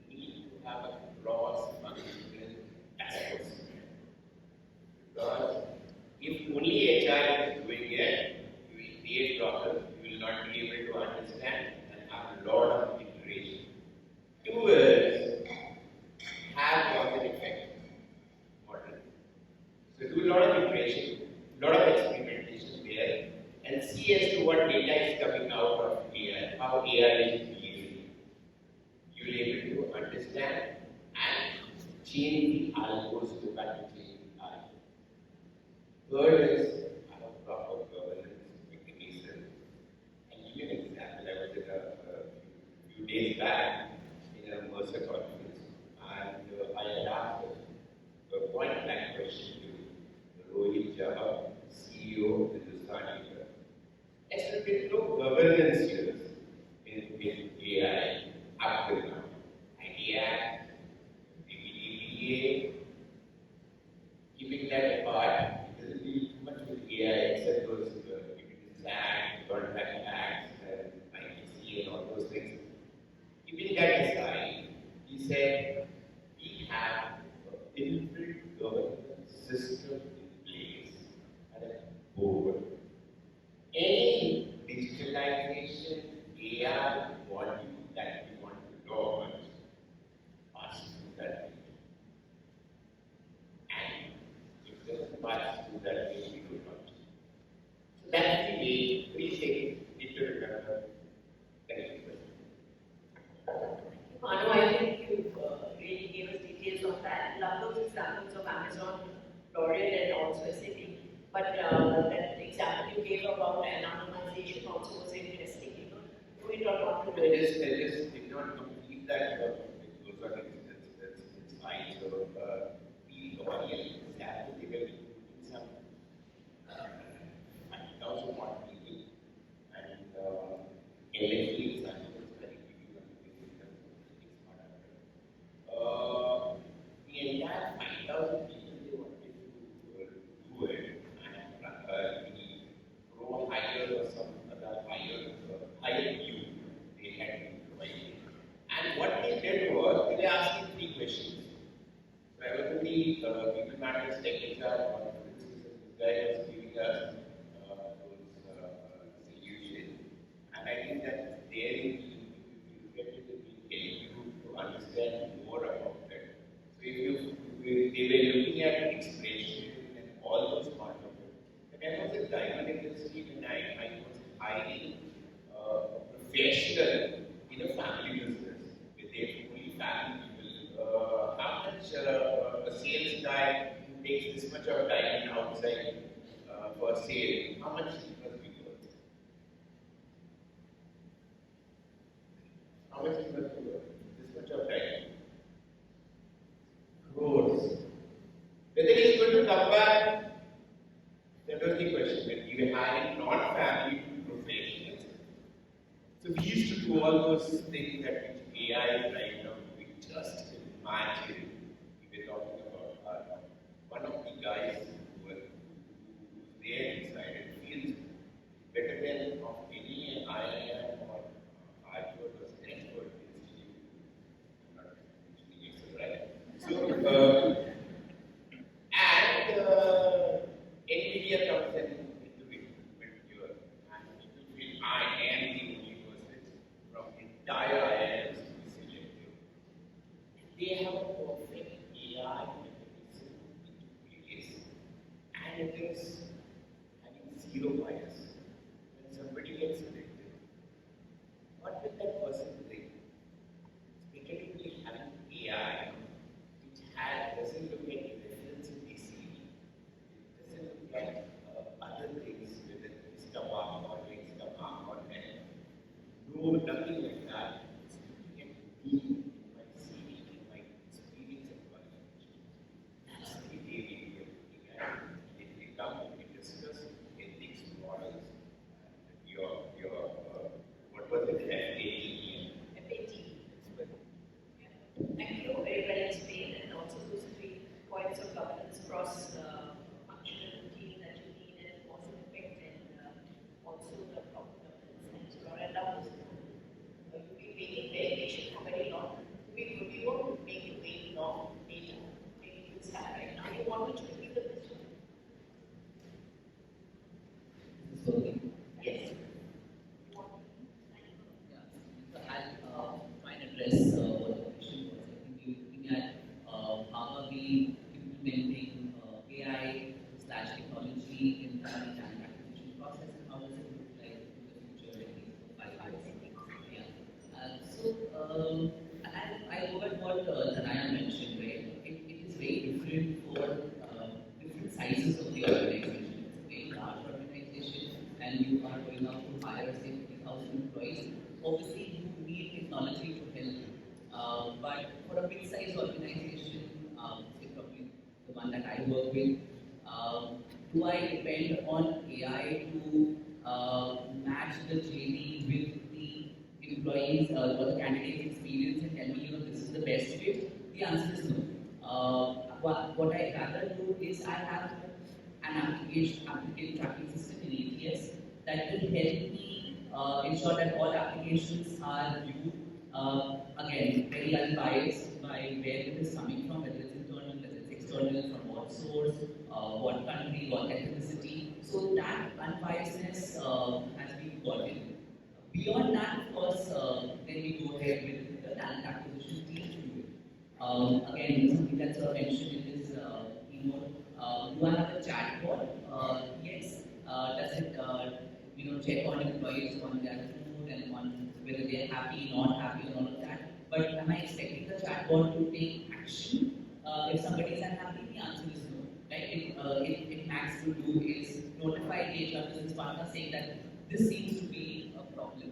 need to have a cross-functional task force. Because if only HR is doing it, you will create problems, you will not be able to understand and have a lot of iteration. Two is have cause and effect model. So do a lot of iteration, a lot of experimentation there, and see as to what data is coming out of AI, how AI is behaving. You will be able to understand and change the algos to back to change the algo. Third is have a proper governance mechanism. And give you an example. I was in a few days back in a Mercer conference, and I had asked a point blank question to Rohit Jha, CEO of Bhooshan Malkani. As to there is no governance here in AI up till now. IDEA, DBA, keeping that apart, it doesn't deal much with AI except those Mitigation Act, Contract Acts, and ITC and all those things. Keeping that aside, he said, we have inbuilt governance. that we could not. So that's the way we take it to remember. Thank you. Manu, I think you really gave us details on that. Love those examples of Amazon, L'Oreal, and also SAP. But that example you gave about anonymization also was interesting. You know, do it or not to do it. I just did not complete that. Those are the slides of the audience. That they were including some 1,000 more people and LFE examples that you give you the entire 5,000 people they wanted to do it and the role higher or some other higher view they had been provided. And what they did was they asked me 3 questions. So I was in the people matters tech HR conferences and this guy was giving us those solutions. And I think that there if you get it, it will help you to understand more about it. So they were looking at expression and all those part of it. And I was a diamond industry when I was hiring a professional in a family business with a fully family people. How much a sales guy who takes this much of diamond outside for sale, how much it must be worth? How much it must be worth? This much of diamond? Crores. Whether he is going to come back, that was the question. When we were hiring non-family professionals, so we used to do all those things that which AI is right now doing. Just imagine we were talking about one of the guys who was there inside and feels better than of any IIM or Harvard or Stanford Institute. Not institute, right? So, and NVIDIA comes into it here, and people feel I am the only person from entire IIMs to be selected. They have a perfect AI mechanism into place, and it is having zero bias. When somebody gets selected, what will that person bring? Specifically having AI, which doesn't look at reference in DCD, it doesn't look at other things, whether it's Tabak or X Tabak or N. No, nothing like that. It's looking at me, my CV, my experience and qualification. That's the way we are looking at it. We come, we discuss ethics, morals, and what was it? FATE. Thank you, very well explained, and also those 3 points of governance across functional team that you need and cause and effect, and also the proper governance. And I love this. You've been waiting very patient for very long. We won't make you wait long later. Maybe you will start right now. You want me to repeat the question? Yes. I'll try and address what the question was. I think you're looking at how are we implementing AI / technology in the talent acquisition process, and how does it look like in the future in these 5 years? Yeah. I go at what Tanaya mentioned, right? It is very different for different sizes of the organization. It's a very large organization, and you are going out to hire, say, 50,000 employees. Obviously, you need technology to help you. But for a mid-sized organization, say probably the one that I work with, do I depend on AI to match the JD with the employees or the candidate's experience and tell me, this is the best fit? The answer is no. What I rather do is I have an applicant tracking system in ATS that will help me ensure that all applications are viewed, again, very unbiased by where it is coming from, whether it's internal, whether it's external, from what source, what country, what ethnicity. So that unbiasedness has been gotten. Beyond that, of course, then we go ahead with the talent acquisition team to do it. Again, something that's mentioned in this keynote, Do I have a chatbot? Yes. Does it check on employees on their mood and on whether they are happy, not happy, and all of that? But am I expecting the chatbot to take action if somebody is unhappy? The answer is no. Right? It max will do is notify the HR business partner saying that this seems to be a problem.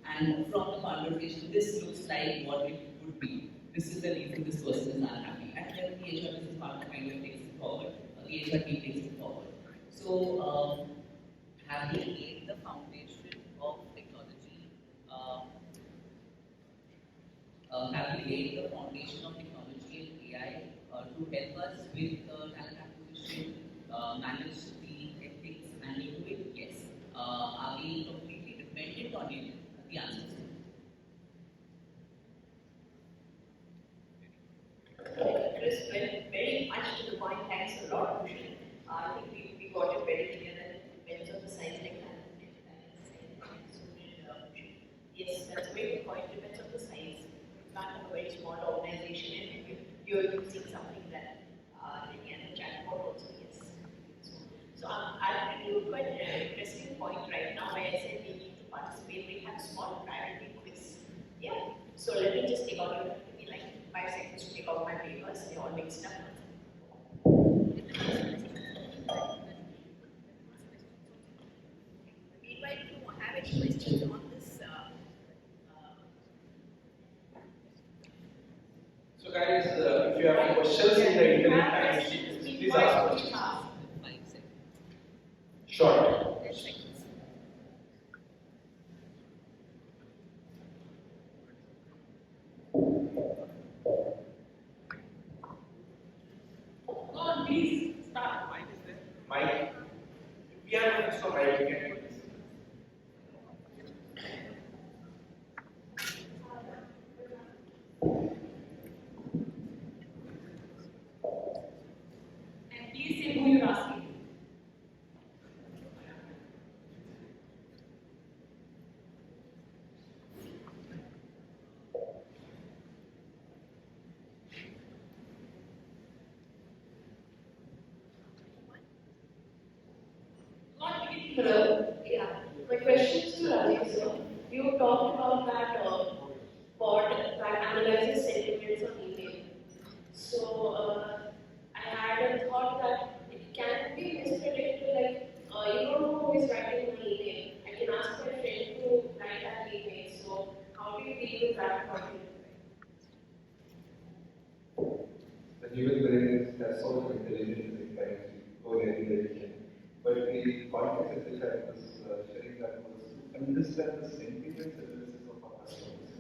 And from the conversation, this looks like what it would be. This is the reason this person is unhappy. And then the HR business partner kind of takes it forward, the HR team takes it forward. So, have we laid the foundation of technology? Have we laid the foundation of technology and AI to help us with talent acquisition, manage the ethics, and do it? Yes. Are we completely dependent on it? The answer is no. Chris went very much to the point. Thanks a lot, Bhooshan. I think we got it very clear that it depends on the size like that. Yes, that's a very good point. It depends on the size. You can't have a very small organization and if you're using something that again a chatbot also, yes. So I'll give you quite an interesting point right now where I said we need to participate. We have a small priority quiz. Yeah. So let me just take out your give me like 5 seconds to take out my papers. They're all mixed up. Meanwhile, if you have any questions on this. So guys, if you have questions in the internet time sheet, please ask questions. 5 seconds. Short. 10 seconds. Go on, please start. Mike, if we have an extra mic, we can do this. And please say who you're asking. Hello. Yeah. My question is to Rajiv sir. You talked about that bot that analyzes sentiments on email. So I had a thought that it can be mispredicted. Like you don't know who is writing my email. I can ask my friend to write that email. So how do you deal with that problem? The human brain has so much intelligence it can go anywhere it can. But the context in which I was sharing that was to understand the sentiments analysis of our customers.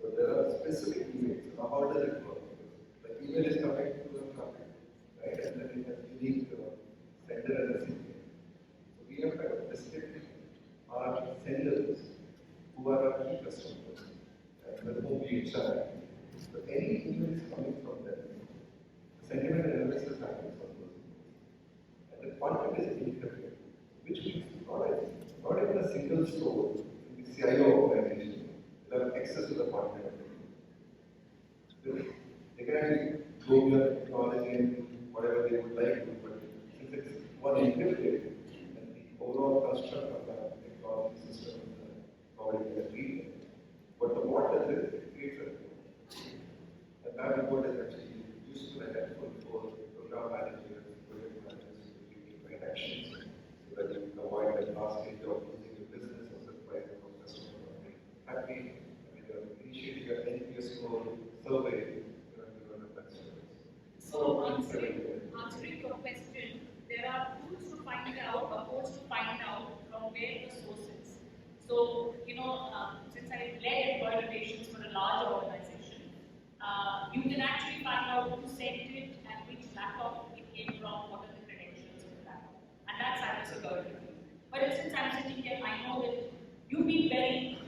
So there are specific emails. Now how does it work? The email is coming to the company, right? And then it has unique sender and recipient. So we have kind of restricted our senders who are our key customers and with whom we interact. So any email is coming from them. Sentiment analysis happens on those. And the content is encrypted, which means not even a single store in the CIO organization will have access to the content. They can actually go your technology and whatever they would like to, but since it's one encrypted, and the overall construct of the technology system is already read it. But the what does it creates a report. And that report is actually useful and helpful for program managers, project managers to take right actions so that you can avoid the last stage of losing your business or surprising your customer or being happy. When you're initiating your NPS score survey, you're going to run a best service. So answering your question, there are tools to find out, approach to find out from where the source is. So, since I led employee relations for a large organization, you can actually find out who sent it and which laptop it came from, what are the credentials of the laptop. And that's cybersecurity. But since I'm sitting here, I know that you've been very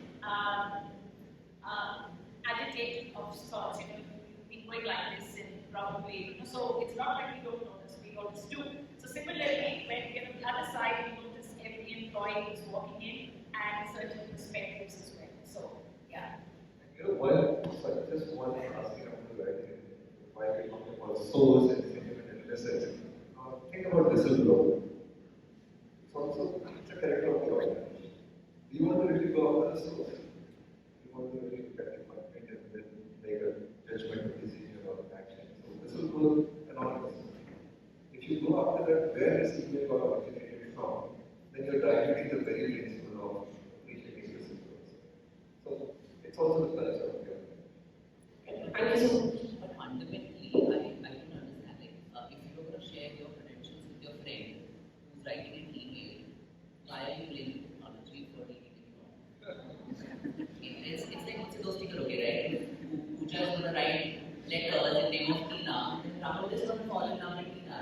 agitated of sorts, you've been going like this and probably, so it's not like we don't notice, we always do. So similarly, when you're on the other side, you notice every employee who's walking in and certain perspectives as well. So, yeah. Just one last thing I want to write in. Why we talk about source and sentiment analysis. whistleblower. It's a character of the organization. We want to really go after the source. We want to really look at the content and then make a judgment decision or action. So whistleblower anonymous. If you go after that, where this email got originated from, then you're diluting the very principle of appreciating whistleblowers. So it's also the culture of the organization. Thank you so much. But fundamentally, I don't understand it. If you're going to share your credentials with your friend who's writing an email, why are you blaming technology for anything wrong? It's like it's those people, okay, right? Pooja is going to write letters in the name of Tina, Rahul is going to fall in love with Tina.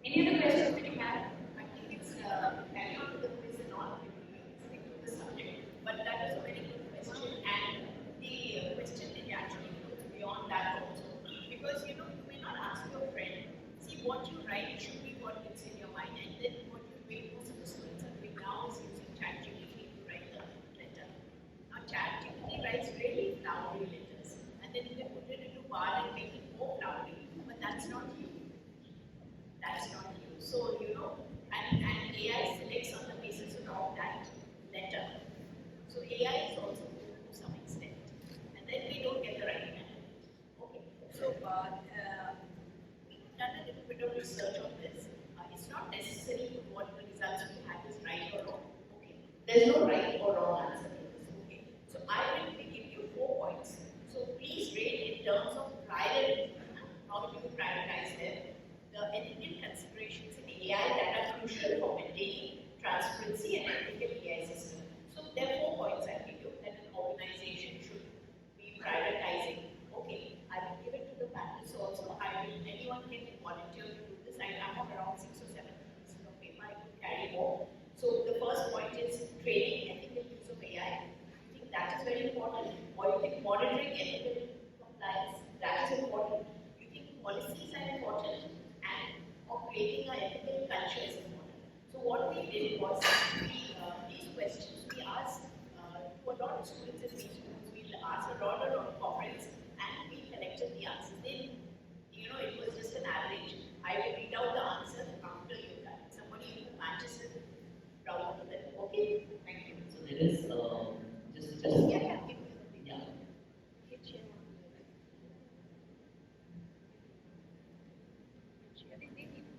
Any other questions that you have? I think it's carry on to the quiz and all, stick to the subject. But that is a very good question, and the question is actually goes beyond that also. Because you may not ask your friend, see what you write should be what is in your mind, and then what you wait most of the students are doing now is using ChatGPT to write the letter. Now ChatGPT writes really flowery letters, and then you can put it into Bard and make it more flowery, but that's not you. That's not you. So, and AI selects on the basis of that letter. So AI is also good to some extent. And then we don't get the right candidate. Okay. So we've done a little bit of research on this. It's not necessary what the results we have is right or wrong. Okay. There's no right or wrong answer to this. Okay. So I will give you 4 points. So please rate in terms of priority. How do you prioritize them? The ethical considerations in AI that are crucial for maintaining transparency and ethical AI system. So there are 4 points I give you that an organization should be prioritizing. Okay, I will give it to the panelists also. Anyone can volunteer to do this. I have around 6 or 7 pieces of paper. I could carry more. So the first point is training ethical use of AI. I think that is very important. Or you think monitoring ethical compliance. That is important. You think policies are important. Or creating an ethical culture is important. So what we did was, these questions we asked to a lot of students in these schools. We asked a lot of corporates and we collected the answers. Then, it was just an average. I will read out the answer after you done. Somebody who matches it, proud of them. Okay? Thank you. So there is just Yeah.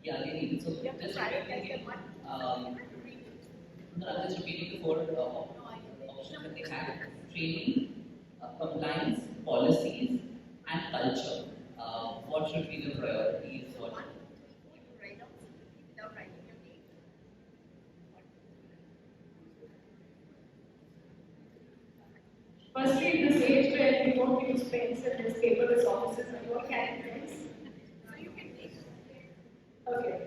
Yeah, they need it. So You have to prioritize them one. No, I'm just repeating the 4 options that they have: training, compliance, policies, and culture. What should be the priorities? What? Write down without writing your name. Firstly, in this age where we don't use pens and use paperless offices, are you all carrying pens? So you can take. Okay.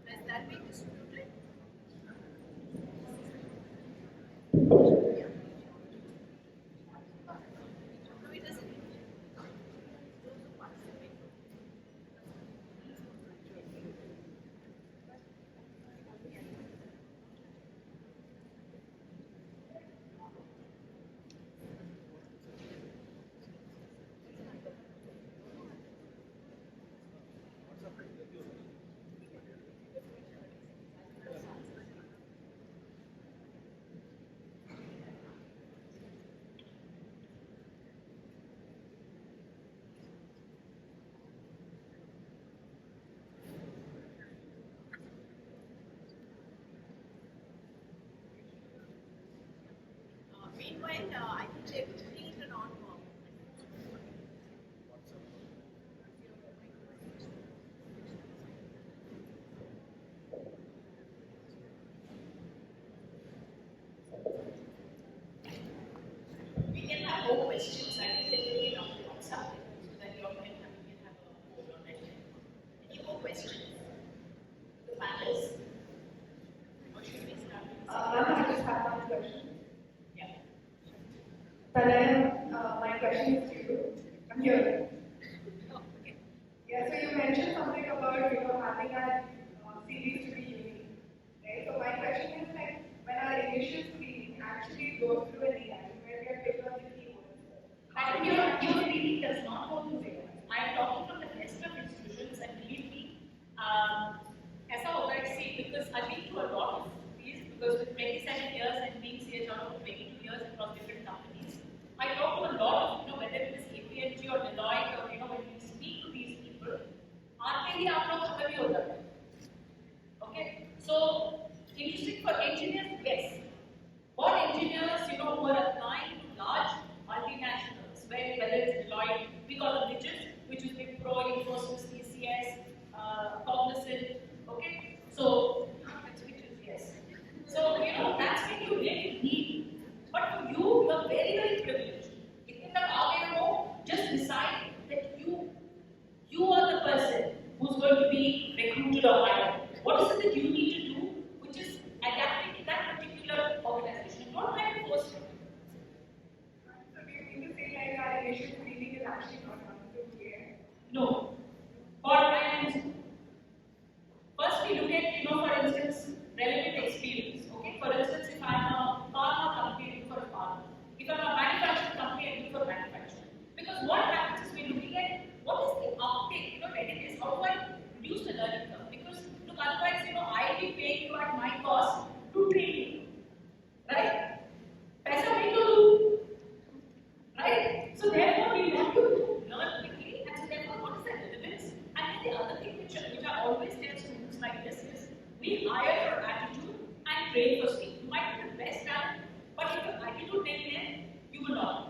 Does that make distributed? No, it doesn't. Meanwhile, I think they're putting it on. We can have more questions. I think they're putting it on WhatsApp so that Tanaya, my question is to you. I'm here. Yeah, so you mentioned something about having our series to be unique, right? So my question is like when our initial screening actually goes through an AI, where we are picked on the keywords. And your reading does not go through there. I am talking from the best of institutions, and believe me, ऐसा होता है see because I've been to a lot of these because with 27 years and being CHRO for 22 years across different companies, I talk to a lot of whether it is KPMG or Deloitte or when we speak to these people, आते ही आप लोग खत्म ही हो जाते हैं. Okay, so interesting for engineers, yes. For engineers, who are applying to large multinationals, whether it's Deloitte, we call them niches, which is Big Pro, Infosys, TCS, Cognizant. Okay, so it's niches, yes. So that's when you really need. But for you, you are very, very privileged. In the just decide that you are the person who's going to be recruited or hired. What is it that you need to do, which is adapting to that particular organization? Not trying to force it. So do you mean to say like our initial screening is actually not done through AI? No. And first we look at, for instance, relevant experience. Okay, for instance, if I'm a pharma company, I look for a pharma. If I'm a manufacturing company, I look for manufacturing. Because what happens is we're looking at what is the uptake, readiness, how do I reduce the learning curve? Because look, otherwise, I'll be paying you at my cost to train you. Right? Paisa bhi to do. Right? So therefore, we want to learn quickly, and so therefore, what is the relevance? And then the other thing which I always tell students like this is, we hire for attitude and train for speed. You might be the best talent, but if your attitude ain't there, you will not.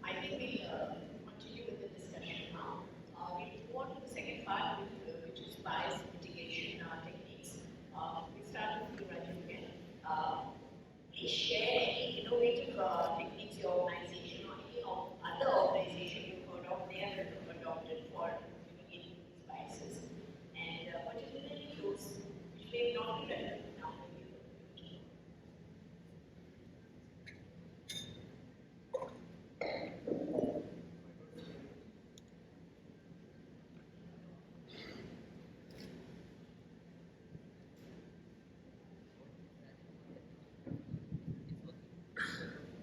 I think we'll continue with the discussion now. We'll move on to the second part, which is bias mitigation techniques. We start with you, Rajiv, again. Please share any innovative techniques your organization or any other organization you've heard of they have adopted for mitigating these biases, and particularly those which may not be relevant now.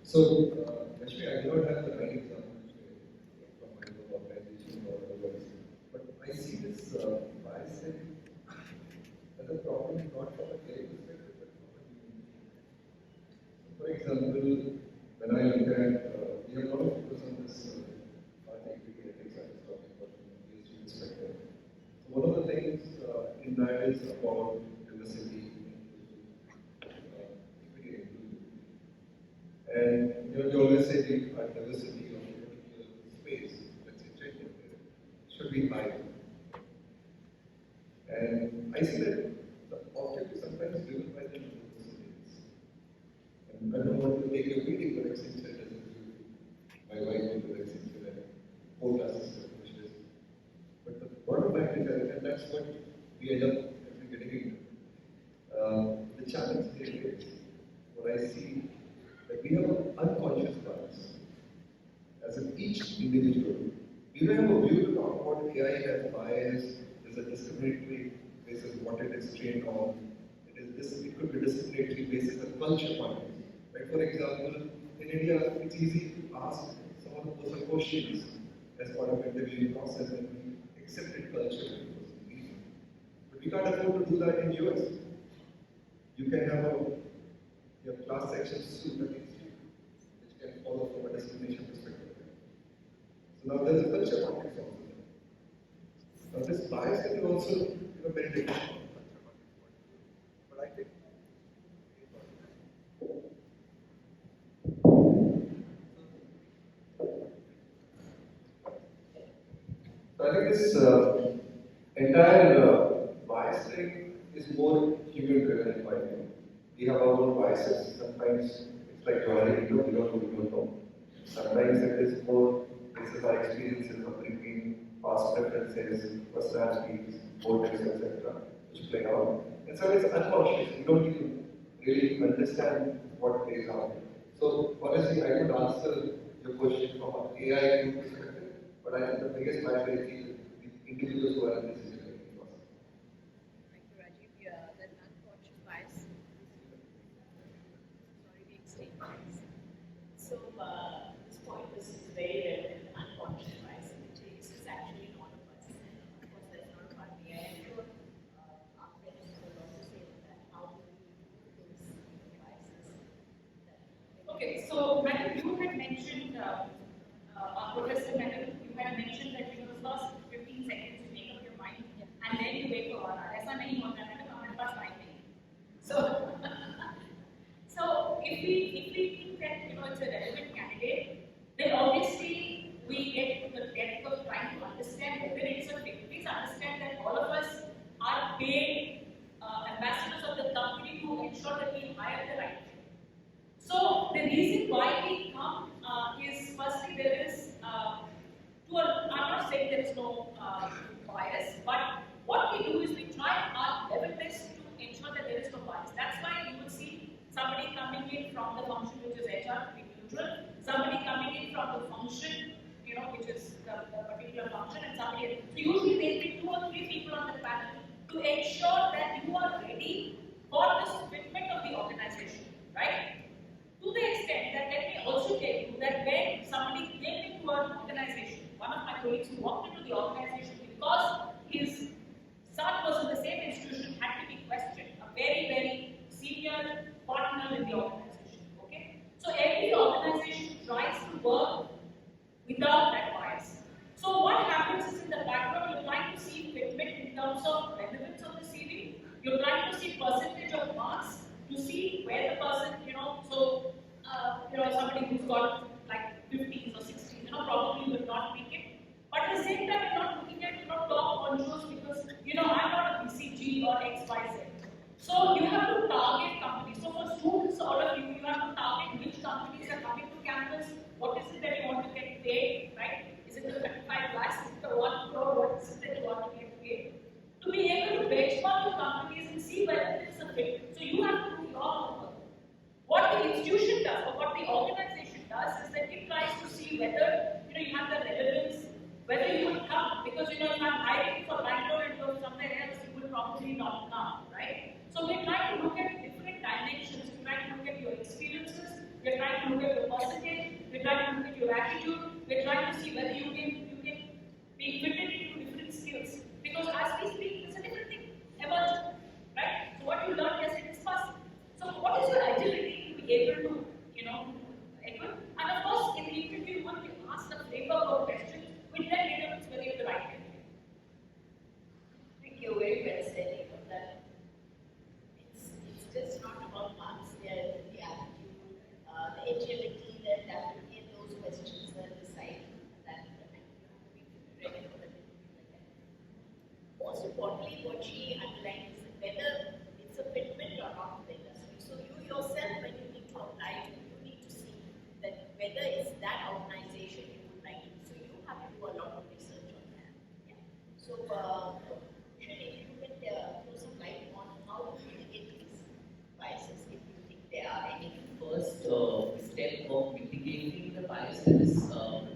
So, actually, I do not have the right example from my own organization or otherwise, but I see this bias as a problem not from a career perspective, but from a human. For example, when I look at, we have a lot of focus on this part equity ethics I was talking about from a ESG perspective. So one of the things in that is about diversity, equity, and inclusion. And we always say the diversity of a particular space, let's say gender, should be high. And I see that the object is sometimes driven by the diversity. And I don't want to take your meeting, but Accenture doesn't do. My wife went to Accenture and whole system, which is. But the bottom line is that, and that's what we end up actually getting into. The challenge there is what I see that we have an unconscious bias. As in each individual, we may have a view to talk about AI as bias, there's a discriminatory basis what it is trained on. It could be discriminatory basis of culture points. Right? For example, in India, it's easy to ask someone who poses questions as part of interviewing process and we accepted culture. But we can't afford to do that in US. You can have your class section suit against you, which can follow from a discrimination perspective. So now there's a culture context also. Now this bias can also very different. But I think this entire bias thing is more human driven in my view. We have our own biases. Sometimes it's like Johari, we don't know. Sometimes it is more basis our experiences of thinking, past preferences, personalities, motives, etc., which play out. And And so it's unconscious. You don't even really understand what plays out. So honestly, I could answer your question from an AI perspective, but I think the biggest liability is the individuals who are in this decision-making process. Thank you, Rajiv. Yeah, that unconscious bias. Sorry, the extreme bias. So, this point is very relevant. Unconscious bias, which is actually not of us. Of course, that's not about me. I'm sure our friends will also say that how do we do those biases. Okay, so Madam, you had mentioned, Professor Madam, you had mentioned that the first 15 seconds you make up your mind and then you wait for one hour. ऐसा नहीं होता है madam, हमारे पास time नहीं. So, so if we think that it's a relevant candidate, then obviously we get to the depth of trying to understand whether it's a fit. Please understand that all of us are paid ambassadors of the company to ensure that we hire the right fit. So the reason why we come is firstly there is, I'm not saying there is no bias, but what we do is we try our level best to ensure that there is no bias. That's why you will see somebody coming in from the function which is HR, to be neutral, somebody coming in from the function, which is the particular function, and somebody else. So usually there will be 2 or 3 people on the panel to ensure that you are ready for the fitment of the organization, right? To the extent that let me also tell you that when somebody came into an organization, one of my colleagues who walked into the organization because his son was in the same institution had to be questioned, a very, very senior partner in the organization. Okay? So every organization tries to work without that bias. So what happens is in the background, you're trying to see fitment in terms of relevance of the CV, you're trying to see percentage of marks to see where the person, somebody who's got like 50s or 60s, probably will not make it. But at the same time, you're not looking at, top honchos because, I'm not a BCG or XYZ. So you have to target companies. So for students, all of you, you have to target which companies are coming to campus, what is it that you want to get paid, right? Is it the 35 lakhs, is it the 1 crore, what is it that you want to get paid? To be able to benchmark your companies and see whether it is a fit. So you have to do your homework. What the institution does or what the organization does is that it tries to see whether you have the relevance, whether you will come, because if I'm hiring for Bangalore and go somewhere else, you will probably not come, right? So we're trying to look at different dimensions. We're trying to look at your experiences, we're trying to look at your percentage, we're trying to look at your attitude, we're trying to see whether you can be fitted into different skills. Because as we speak, it's a different thing emerging, right? So what you learn yesterday is possible. So what is your agility to be able to, equip? And of course, in the interview, when we ask the framework of questions, we then determine whether you're the right candidate. Thank you, very well said. That it's just not about marks, the attitude, the agility, the adaptability, and those questions that decide that you have to be ready for the interview like that. Most importantly, what she underlines is whether it's a fitment or not in the industry. So you yourself, when you need to apply, you need to see that whether it's that organization you would like to. So you have to do a lot of research on that. Yeah. So, if you can throw some light on how to mitigate these biases, if you think there are any. First step of mitigating the biases of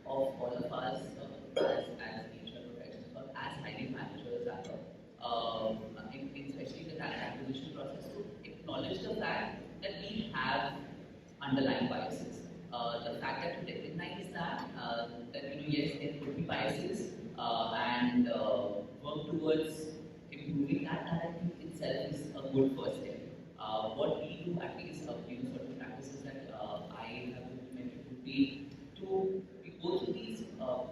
all of us as HR professionals or as hiring managers, especially the talent acquisition process, to acknowledge the fact that we have underlying biases. The fact that we recognize that yes, there could be biases and work towards improving that, I think itself is a good first step. What we do, at least, certain practices that I have implemented would be to go through these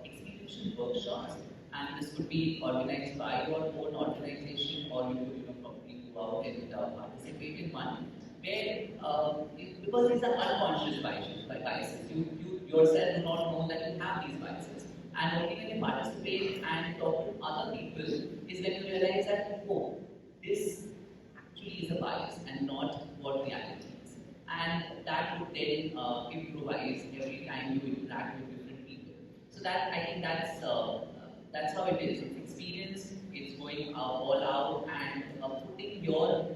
experiential workshops, and this could be organized by your own organization, or you could probably go out and participate in one, where because these are unconscious biases, you yourself do not know that you have these biases, and only when you participate and talk to other people is when you realize that, oh, this actually is a bias and not what reality is. And that would then improvise every time you interact with different people. So that, I think that's how it is. It's experience, it's going all out and putting your,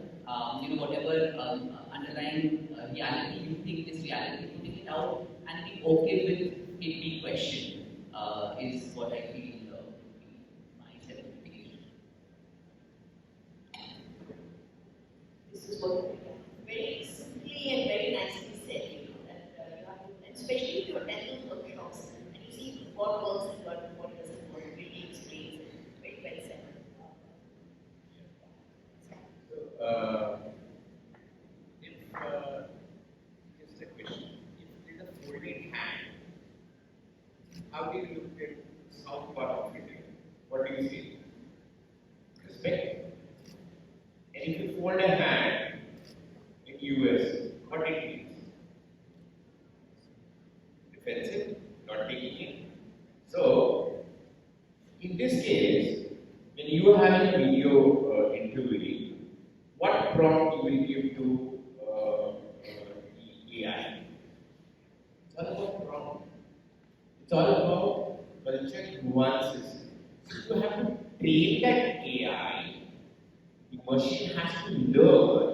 whatever underlying reality you think is reality, putting it out and be okay with it being questioned is what I feel my certification. This is what very simply and very nicely said, that you have to, and especially if you attend those workshops and you see what works and what doesn't work, really explains it. Very well said. Just a question. If it is a folded hand, how do you look at south part of it? What do you see? Respect. And if you fold a hand in US, what it means? Defensive, not taking it. So, in this case, when you are having a video interviewing, what prompt you will give to the AI? It's all about prompt. It's all about culture nuances. So you have to train that AI. The machine has to learn